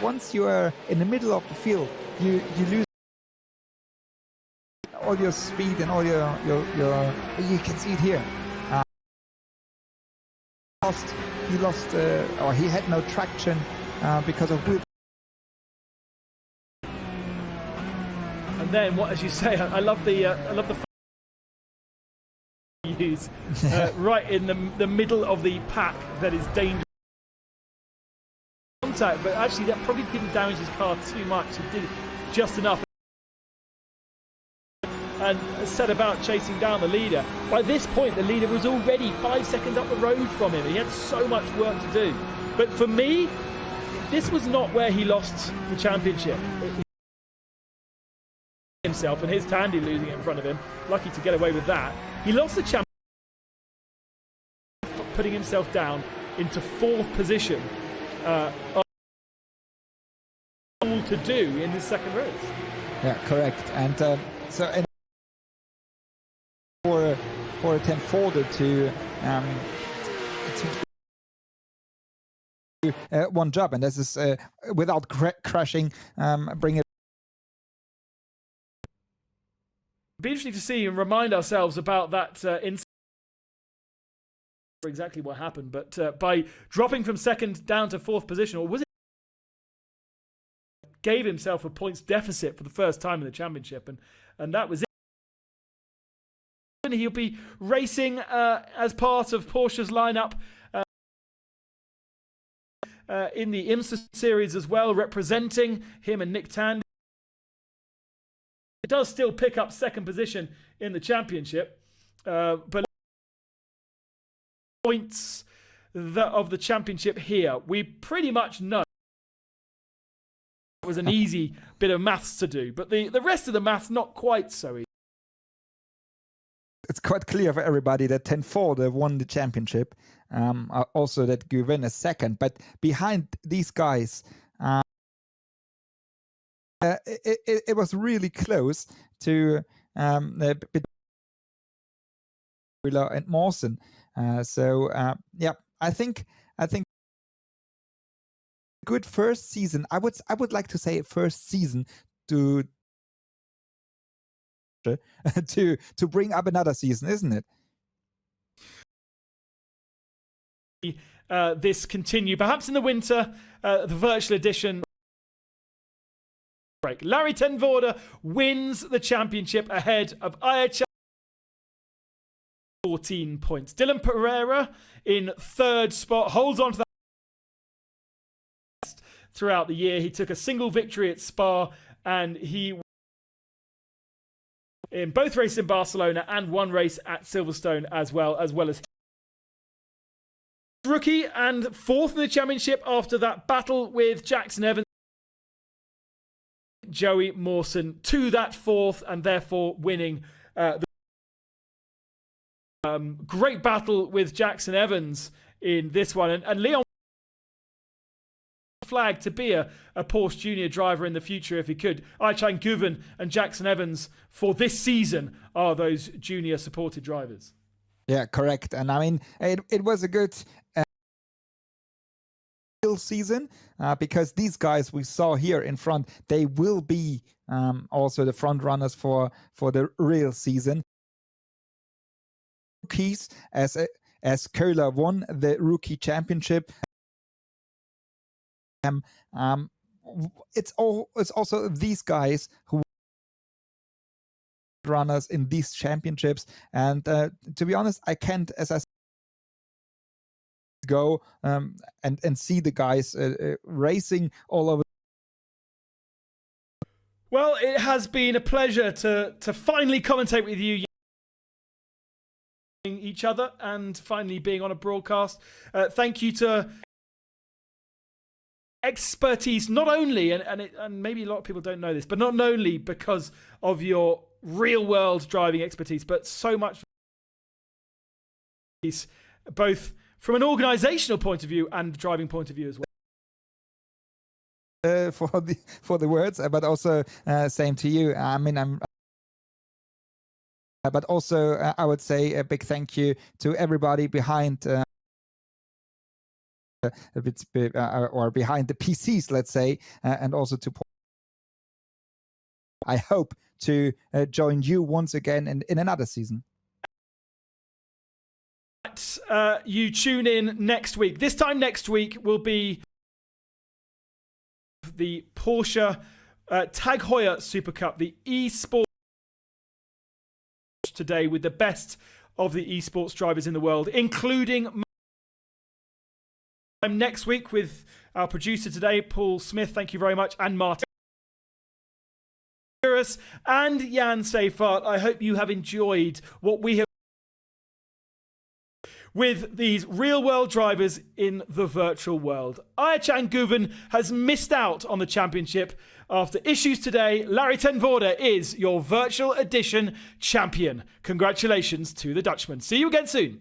Once you are in the middle of the field, you lose all your speed and all your you can see it here. He lost or he had no traction because of wheel. And then, what, as you say, I love the use right in the middle of the pack that is dangerous contact, but actually that probably didn't damage his car too much. It did just enough, and set about chasing down the leader. By this point, the leader was already 5 seconds up the road from him. He had so much work to do. But for me, this was not where he lost the championship. Himself and his Tandy losing it in front of him. Lucky to get away with that. He lost the championship, putting himself down into 4th position. All to do in his second race. Yeah, correct. And so for a 10-forder to one job, and this is without crashing, bring it. It'd be interesting to see and remind ourselves about that incident. Exactly what happened, but by dropping from 2nd down to 4th position, or was it? Gave himself a points deficit for the first time in the championship, and that was it. He'll be racing as part of Porsche's lineup in the IMSA series as well, representing him and Nick Tandy. It does still pick up 2nd position in the championship, but points of the championship here, we pretty much know. It was an easy bit of maths to do, but the rest of the maths not quite so easy. It's quite clear for everybody that 10-4 won the championship. Also that Guven is 2nd, but behind these guys, it was really close to and Mawson. Yeah, I think good first season. I would like to say first season to bring up another season, isn't it? This continue perhaps in the winter, the virtual edition break. Larry ten Voorde wins the championship ahead of IHL. 14 points. Dylan Pereira in 3rd spot holds on to that throughout the year. He took a single victory at Spa, and he in both races in Barcelona and 1 race at Silverstone as well as rookie and 4th in the championship after that battle with Jackson Evans. Joey Mawson to that 4th and therefore winning the great battle with Jackson Evans in this one, and Leon flag to be a Porsche Junior driver in the future if he could. Ayçhan Guven and Jackson Evans for this season are those junior supported drivers. Yeah, correct. And I mean, it was a good season because these guys we saw here in front, they will be also the front runners for the real season. Rookies, as Köhler won the rookie championship. It's also these guys who runners in these championships, and to be honest, I can't, as I go and see the guys racing all over. Well, it has been a pleasure to finally commentate with you each other and finally being on a broadcast. Thank you to expertise, not only and maybe a lot of people don't know this, but not only because of your real world driving expertise, but so much both from an organizational point of view and driving point of view as well. For the words, but also same to you. I mean, but also I would say a big thank you to everybody behind or behind the PCs, let's say, and also to. I hope to join you once again in another season. You tune in next week. This time next week will be the Porsche Tag Heuer Super Cup, the eSports today with the best of the esports drivers in the world, including next week with our producer today, Paul Smith. Thank you very much, and Martin and Jan Seifert. I hope you have enjoyed what we have. with these real-world drivers in the virtual world. Ayhancan Guven has missed out on the championship. After issues today, Larry ten Voorde is your Virtual Edition champion. Congratulations to the Dutchman. See you again soon.